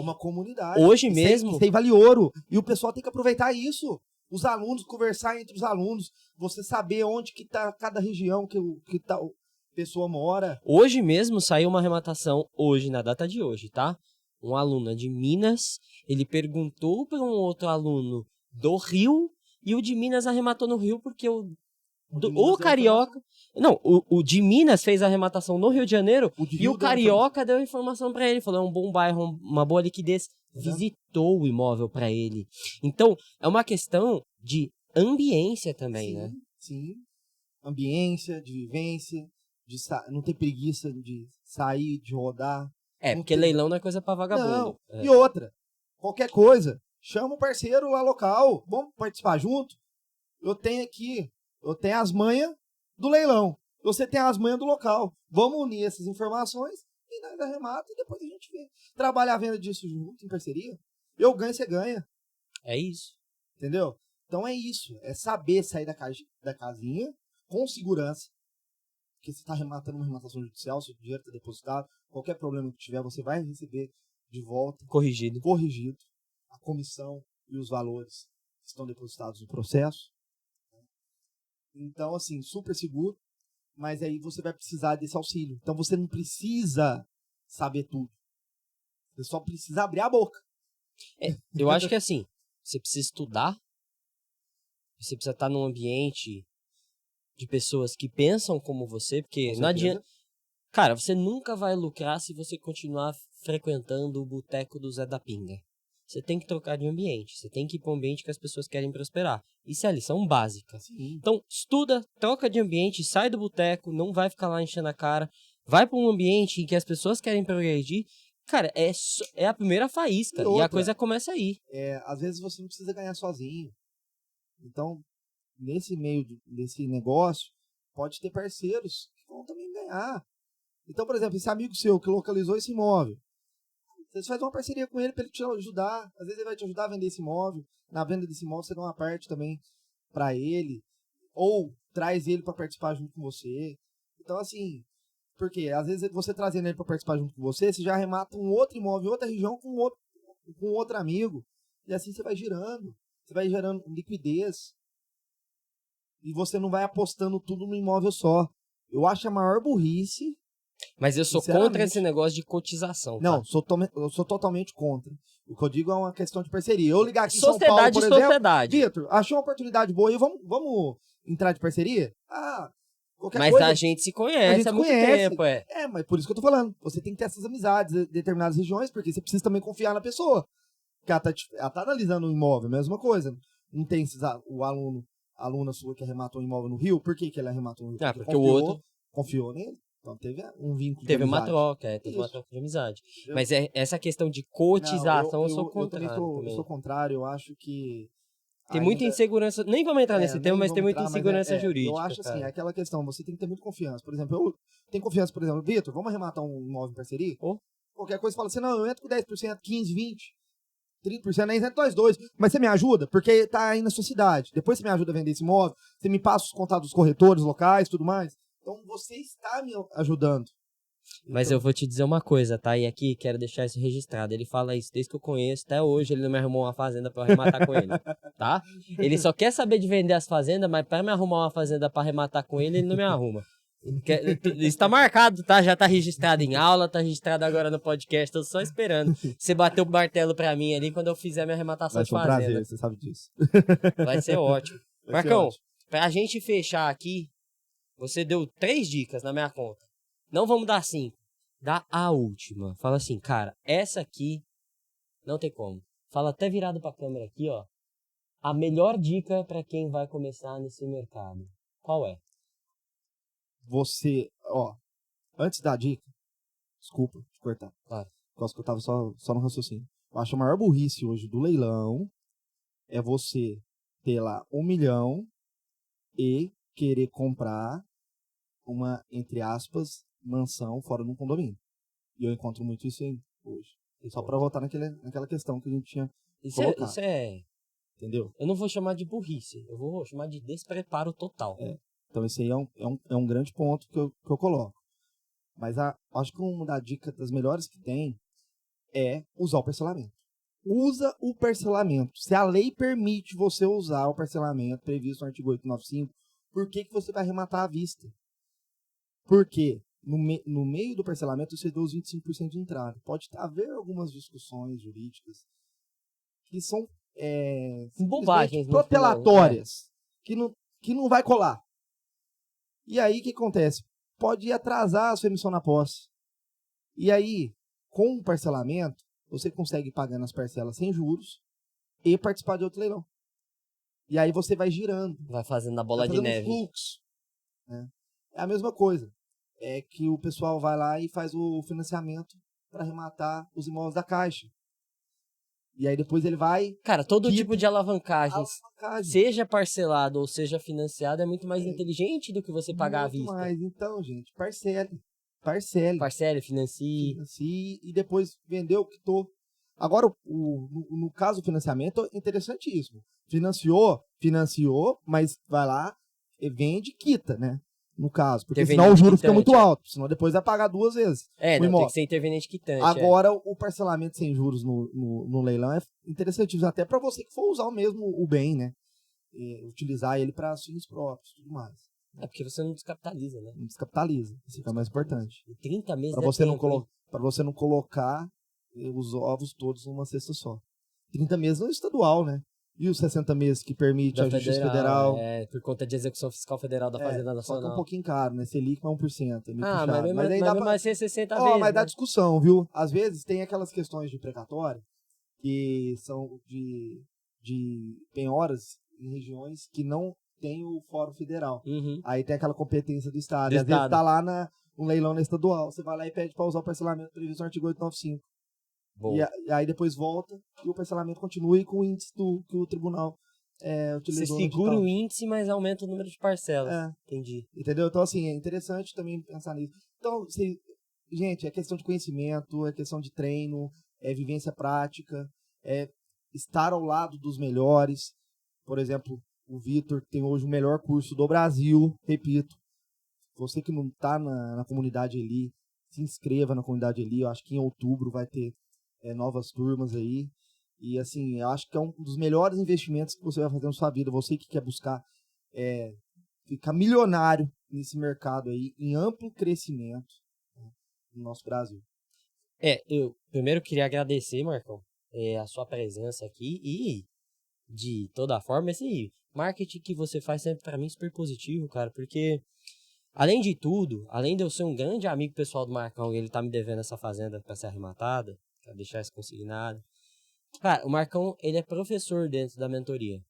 Speaker 1: Hoje mesmo...
Speaker 2: Isso aí vale ouro. E o pessoal tem que aproveitar isso. Os alunos, conversar entre os alunos. Você saber onde que tá cada região que tá... pessoa mora.
Speaker 1: Hoje mesmo saiu uma arrematação, hoje, na data de hoje, tá? Um aluno de Minas, ele perguntou para um outro aluno do Rio, e o de Minas arrematou no Rio porque o carioca... Não, o de Minas fez a arrematação no Rio de Janeiro, e o carioca deu informação para ele, falou, é um bom bairro, uma boa liquidez, visitou o imóvel para ele. Então, é uma questão de ambiência também, né?
Speaker 2: Sim, ambiência, de vivência, não ter preguiça de sair, de rodar.
Speaker 1: Porque leilão não é coisa pra vagabundo.
Speaker 2: Não, e outra, qualquer coisa, chama o parceiro lá local, vamos participar junto? Eu tenho as manhas do leilão, você tem as manhas do local. Vamos unir essas informações e nós arremata e depois a gente vê. Trabalhar a venda disso junto, em parceria, eu ganho, você ganha.
Speaker 1: É isso.
Speaker 2: Entendeu? Então é isso, é saber sair da casinha com segurança, porque você está arrematando uma arrematação judicial, seu dinheiro está depositado, qualquer problema que tiver, você vai receber de volta.
Speaker 1: Corrigido.
Speaker 2: A comissão e os valores que estão depositados no processo. Então, assim, super seguro, mas aí você vai precisar desse auxílio. Então você não precisa saber tudo. Você só precisa abrir a boca.
Speaker 1: Eu acho que assim, você precisa estudar, você precisa estar num ambiente de pessoas que pensam como você, porque não adianta... Cara, você nunca vai lucrar se você continuar frequentando o boteco do Zé da Pinga. Você tem que trocar de ambiente, você tem que ir para um ambiente que as pessoas querem prosperar. Isso é a lição básica.
Speaker 2: Sim.
Speaker 1: Então, estuda, troca de ambiente, sai do boteco, não vai ficar lá enchendo a cara, vai para um ambiente em que as pessoas querem progredir. Cara, é a primeira faísca e a coisa começa aí.
Speaker 2: Às vezes você não precisa ganhar sozinho. Então, nesse meio desse negócio, pode ter parceiros que vão também ganhar. Então, por exemplo, esse amigo seu que localizou esse imóvel, você faz uma parceria com ele para ele te ajudar. Às vezes ele vai te ajudar a vender esse imóvel. Na venda desse imóvel você dá uma parte também para ele. Ou traz ele para participar junto com você. Então, assim, porque às vezes você trazendo ele para participar junto com você, você já arremata um outro imóvel em outra região com outro amigo. E assim você vai girando. Você vai gerando liquidez. E você não vai apostando tudo no imóvel só. Eu acho a maior burrice.
Speaker 1: Mas eu sou contra esse negócio de cotização.
Speaker 2: Não,
Speaker 1: tá?
Speaker 2: eu sou totalmente contra. O que eu digo é uma questão de parceria. Eu ligar aqui em São Paulo, por exemplo... Vitor, achou uma oportunidade boa aí, vamos entrar de parceria?
Speaker 1: Mas coisa, a gente se conhece há muito tempo,
Speaker 2: mas por isso que eu tô falando. Você tem que ter essas amizades em determinadas regiões, porque você precisa também confiar na pessoa. Porque ela tá analisando um imóvel, mesma coisa. Não tem aluna sua que arrematou um imóvel no Rio. Por que ele arrematou no Rio?
Speaker 1: Porque o outro
Speaker 2: confiou nele. Então teve um vínculo
Speaker 1: de amizade. Teve uma troca de amizade. Mas essa questão de cotização, eu sou contrário.
Speaker 2: Eu sou contrário, eu acho que...
Speaker 1: Tem muita insegurança, nem vamos entrar nesse tema, mas tem muita insegurança jurídica.
Speaker 2: Eu acho assim, aquela questão, você tem que ter muita confiança. Por exemplo, eu tenho confiança, por exemplo, Vitor, vamos arrematar um imóvel em parceria? Qualquer coisa, você fala assim, não, eu entro com 10%, 15%, 20%, 30%, aí entra nós dois. Mas você me ajuda? Porque tá aí na sua cidade. Depois você me ajuda a vender esse imóvel, você me passa os contatos dos corretores locais, tudo mais. Então você está me ajudando.
Speaker 1: Mas eu vou te dizer uma coisa, tá? E aqui quero deixar isso registrado. Ele fala isso desde que eu conheço, até hoje ele não me arrumou uma fazenda pra eu arrematar com ele, tá? Ele só quer saber de vender as fazendas, mas pra me arrumar uma fazenda pra arrematar com ele, ele não me arruma. Isso tá marcado, tá? Já tá registrado em aula, tá registrado agora no podcast, tô só esperando você bater o martelo pra mim ali quando eu fizer minha arrematação de fazenda.
Speaker 2: Vai ser um prazer, você sabe disso.
Speaker 1: Vai ser ótimo. Marcão, pra gente fechar aqui, você deu 3 dicas na minha conta. Não vamos dar 5. Dá a última. Fala assim, cara, essa aqui não tem como. Fala até virado pra câmera aqui, ó. A melhor dica pra quem vai começar nesse mercado. Qual é?
Speaker 2: Você, antes da dica, desculpa te cortar.
Speaker 1: Claro.
Speaker 2: Por causa que eu tava só no raciocínio. Eu acho a maior burrice hoje do leilão é você ter lá 1 milhão e querer comprar uma, entre aspas, mansão fora de um condomínio. E eu encontro muito isso aí hoje. Só pra voltar naquela questão que a gente tinha colocado.
Speaker 1: Isso é...
Speaker 2: Entendeu?
Speaker 1: Eu não vou chamar de burrice. Eu vou chamar de despreparo total.
Speaker 2: Então esse aí é um grande ponto que eu coloco. Mas acho que uma das dicas das melhores que tem é usar o parcelamento. Usa o parcelamento. Se a lei permite você usar o parcelamento previsto no artigo 895, por que você vai arrematar à vista? Porque no meio do parcelamento você deu os 25% de entrada. Pode haver algumas discussões jurídicas que são
Speaker 1: Bobagens no
Speaker 2: protelatórias, que não vai colar. E aí o que acontece? Pode atrasar a sua emissão na posse. E aí, com o parcelamento, você consegue pagar nas parcelas sem juros e participar de outro leilão. E aí você vai girando.
Speaker 1: Vai fazendo a bola de neve.
Speaker 2: Fluxo, né? É a mesma coisa. É que o pessoal vai lá e faz o financiamento para arrematar os imóveis da Caixa. E aí depois ele vai...
Speaker 1: Cara, todo tipo de alavancagem, seja parcelado ou seja financiado, é muito mais inteligente do que você pagar à vista.
Speaker 2: Mais. Então, gente, parcele.
Speaker 1: Parcele, financie.
Speaker 2: E depois vendeu, quitou. Agora, no caso do financiamento, é interessantíssimo. Financiou, mas vai lá e vende e quita, né? No caso, porque senão o juro fica muito alto, senão depois vai pagar 2 vezes.
Speaker 1: Tem que ser interveniente quitante.
Speaker 2: Agora, o parcelamento sem juros no leilão é interessantíssimo, até para você que for usar o bem, né? Utilizar ele para fins próprios e tudo mais.
Speaker 1: É porque você não descapitaliza, né?
Speaker 2: Não descapitaliza, isso é o mais importante.
Speaker 1: E 30 meses
Speaker 2: para você não colocar os ovos todos numa cesta só. 30 meses no estadual, né? E os 60 meses que permite a Justiça Federal.
Speaker 1: Por conta de execução fiscal federal da Fazenda Nacional.
Speaker 2: Só que é um pouquinho caro, né? Selic é 1%. É meio puxado.
Speaker 1: Mas aí dá pra ser 60 vezes.
Speaker 2: Mas dá
Speaker 1: né?
Speaker 2: discussão, viu? Às vezes tem aquelas questões de precatório que são de penhoras em regiões que não tem o Fórum Federal.
Speaker 1: Uhum.
Speaker 2: Aí tem aquela competência do Estado. E às vezes tá lá um leilão na estadual. Você vai lá e pede para usar o parcelamento previsto no artigo 895. E aí depois volta e o parcelamento continua com o índice que o tribunal utilizou.
Speaker 1: Você segura o índice, mas aumenta o número de parcelas. Entendi.
Speaker 2: Entendeu? Então, assim, é interessante também pensar nisso. Então, gente, é questão de conhecimento, é questão de treino, é vivência prática, é estar ao lado dos melhores. Por exemplo, o Vitor tem hoje o melhor curso do Brasil, repito. Você que não está na comunidade Eli, se inscreva na comunidade Eli. Eu acho que em outubro vai ter novas turmas aí. E assim, eu acho que é um dos melhores investimentos que você vai fazer na sua vida. Você que quer buscar ficar milionário nesse mercado aí, em amplo crescimento, né, no nosso Brasil.
Speaker 1: Eu primeiro queria agradecer, Marcão, a sua presença aqui e, de toda forma, esse marketing que você faz sempre pra mim super positivo, cara, porque, além de tudo, além de eu ser um grande amigo pessoal do Marcão, ele tá me devendo essa fazenda pra ser arrematada, pra deixar isso consignado. Cara, o Marcão, ele é professor dentro da mentoria.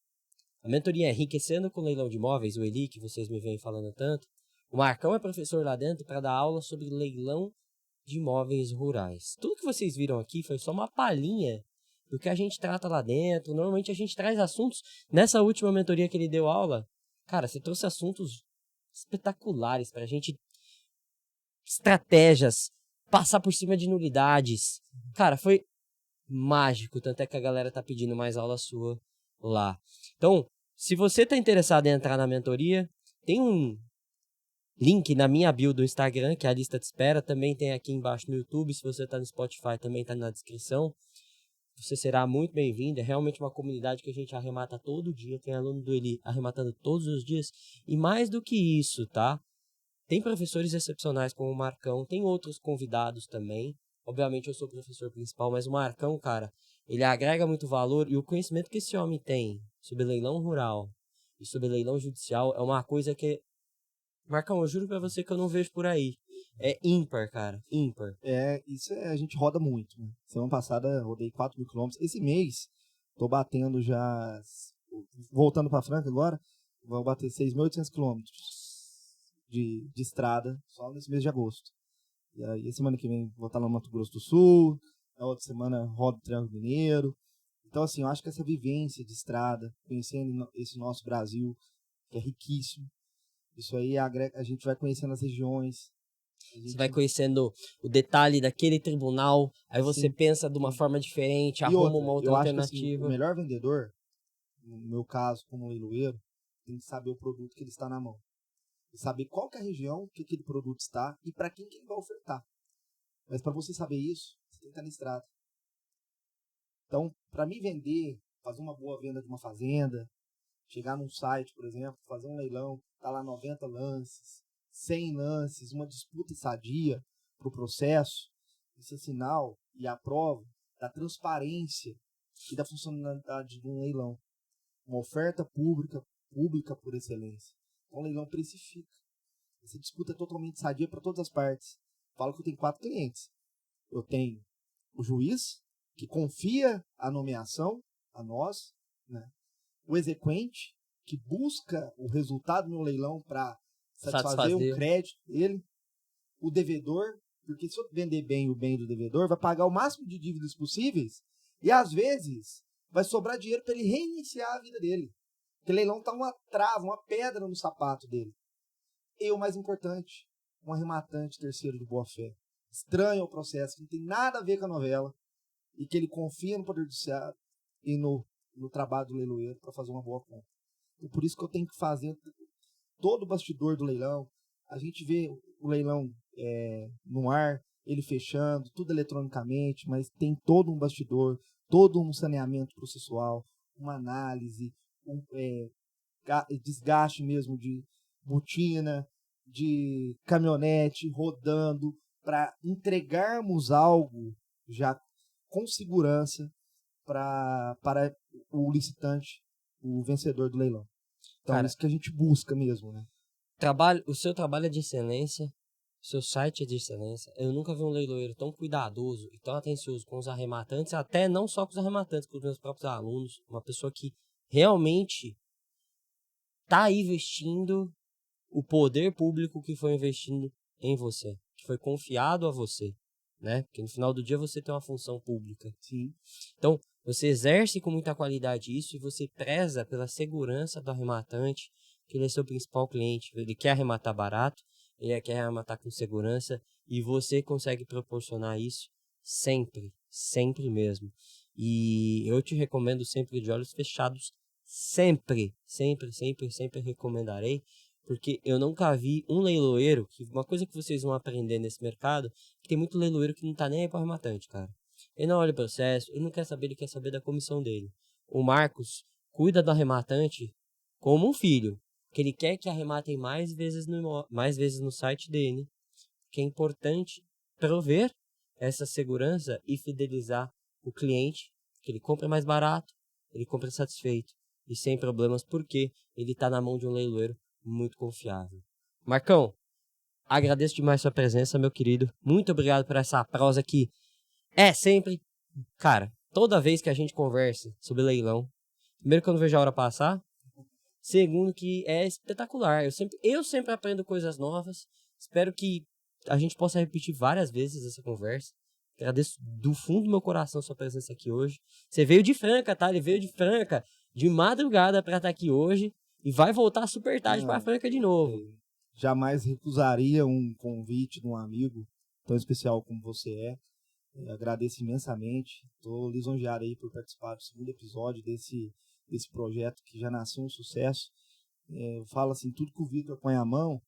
Speaker 1: A mentoria é Enriquecendo com Leilão de Imóveis, o Eli, que vocês me vêm falando tanto. O Marcão é professor lá dentro para dar aula sobre leilão de imóveis rurais. Tudo que vocês viram aqui foi só uma palhinha do que a gente trata lá dentro. Normalmente a gente traz assuntos. Nessa última mentoria que ele deu aula, cara, você trouxe assuntos espetaculares pra gente. Estratégias, passar por cima de nulidades. Cara, foi mágico, tanto é que a galera tá pedindo mais aula sua lá. Então, se você tá interessado em entrar na mentoria, tem um link na minha bio do Instagram, que é a lista de espera, também tem aqui embaixo no YouTube, se você tá no Spotify também tá na descrição. Você será muito bem-vindo, é realmente uma comunidade que a gente arremata todo dia, tem aluno do Eli arrematando todos os dias, e mais do que isso, tá? Tem professores excepcionais como o Marcão, tem outros convidados também. Obviamente eu sou o professor principal, mas o Marcão, cara, ele agrega muito valor e o conhecimento que esse homem tem sobre leilão rural e sobre leilão judicial é uma coisa que... Marcão, eu juro pra você que eu não vejo por aí. É ímpar, cara, ímpar.
Speaker 2: Isso a gente roda muito, né? Semana passada eu rodei 4.000 quilômetros. Esse mês, tô batendo já... Voltando pra Franca agora, vou bater 6.800 quilômetros de estrada só nesse mês de agosto. E aí, a semana que vem vou estar lá no Mato Grosso do Sul, a outra semana rodo o Triângulo Mineiro. Então, assim, eu acho que essa vivência de estrada, conhecendo esse nosso Brasil, que é riquíssimo, isso aí a gente vai conhecendo as regiões.
Speaker 1: Você vai conhecendo o detalhe daquele tribunal, aí você pensa de uma forma diferente, arruma uma outra alternativa.
Speaker 2: Acho que, assim, o melhor vendedor, no meu caso, como leiloeiro, tem que saber o produto que ele está na mão. E saber qual que é a região que aquele produto está e para quem que ele vai ofertar. Mas para você saber isso, você tem que estar na estrada. Então, para mim vender, fazer uma boa venda de uma fazenda, chegar num site, por exemplo, fazer um leilão, tá lá 90 lances, sem lances, uma disputa sadia para o processo, isso é sinal e a prova da transparência e da funcionalidade de um leilão. Uma oferta pública por excelência. Então, o leilão precifica. Essa disputa é totalmente sadia para todas as partes. Falo que eu tenho 4 clientes. Eu tenho o juiz, que confia a nomeação a nós, né? O exequente, que busca o resultado do meu leilão para satisfazer o crédito dele. O devedor, porque se eu vender bem o bem do devedor, vai pagar o máximo de dívidas possíveis e, às vezes, vai sobrar dinheiro para ele reiniciar a vida dele. Porque o leilão está uma trava, uma pedra no sapato dele. E o mais importante, um arrematante terceiro de boa-fé. Estranho o processo, que não tem nada a ver com a novela, e que ele confia no Poder Judiciário e no trabalho do leiloeiro para fazer uma boa compra. E por isso que eu tenho que fazer todo o bastidor do leilão. A gente vê o leilão no ar, ele fechando, tudo eletronicamente, mas tem todo um bastidor, todo um saneamento processual, uma análise, desgaste mesmo de botina, de caminhonete rodando, para entregarmos algo já com segurança para o licitante, o vencedor do leilão. Então, cara, isso que a gente busca mesmo, né?
Speaker 1: O seu trabalho é de excelência, o seu site é de excelência. Eu nunca vi um leiloeiro tão cuidadoso e tão atencioso com os arrematantes, até não só com os arrematantes, com os meus próprios alunos. Uma pessoa que realmente está aí investindo o poder público que foi investindo em você, que foi confiado a você, né? Porque no final do dia você tem uma função pública.
Speaker 2: Sim.
Speaker 1: Então, você exerce com muita qualidade isso e você preza pela segurança do arrematante, que ele é seu principal cliente. Ele quer arrematar barato, ele quer arrematar com segurança e você consegue proporcionar isso sempre, sempre mesmo. E eu te recomendo sempre de olhos fechados, sempre, sempre, sempre, sempre recomendarei, porque eu nunca vi um leiloeiro, que uma coisa que vocês vão aprender nesse mercado, que tem muito leiloeiro que não tá nem aí para arrematante, cara. Ele não olha o processo, ele não quer saber, ele quer saber da comissão dele. O Marcos cuida do arrematante como um filho, que ele quer que arrematem mais vezes no site dele, que é importante prover essa segurança e fidelizar o cliente, que ele compra mais barato, ele compra satisfeito e sem problemas, porque ele está na mão de um leiloeiro muito confiável. Marcão, agradeço demais sua presença, meu querido. Muito obrigado por essa prosa que é sempre, cara, toda vez que a gente conversa sobre leilão, primeiro que eu não vejo a hora passar, segundo que é espetacular. Eu sempre aprendo coisas novas. Espero que a gente possa repetir várias vezes essa conversa. Agradeço do fundo do meu coração sua presença aqui hoje. Você veio de Franca, tá? Ele veio de Franca, de madrugada para estar aqui hoje e vai voltar super tarde para Franca de novo.
Speaker 2: Jamais recusaria um convite de um amigo tão especial como você é. Agradeço imensamente. Estou lisonjeado aí por participar do segundo episódio desse projeto que já nasceu um sucesso. Eu falo assim, tudo que o Vitor põe a mão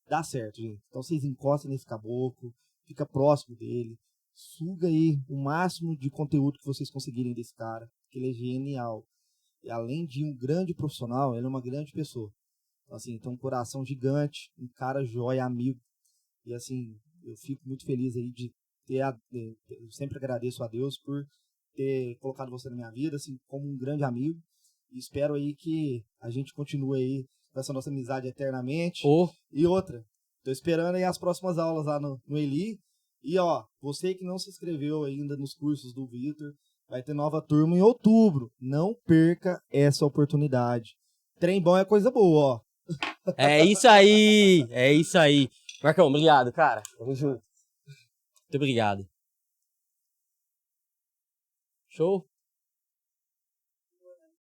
Speaker 2: dá certo, gente. Então vocês encostam nesse caboclo, fica próximo dele, suga aí o máximo de conteúdo que vocês conseguirem desse cara, que ele é genial. E além de um grande profissional, ele é uma grande pessoa. Então, assim, tem um coração gigante, um cara jóia, amigo. E assim, eu fico muito feliz aí de eu sempre agradeço a Deus por ter colocado você na minha vida, assim, como um grande amigo. E espero aí que a gente continue aí com essa nossa amizade eternamente. E outra, tô esperando aí as próximas aulas lá no Eli. E ó, você que não se inscreveu ainda nos cursos do Vitor, vai ter nova turma em outubro. Não perca essa oportunidade. Trem bom é coisa boa, ó.
Speaker 1: É isso aí, é isso aí. Marcão, obrigado, cara. Tamo junto. Muito obrigado. Show?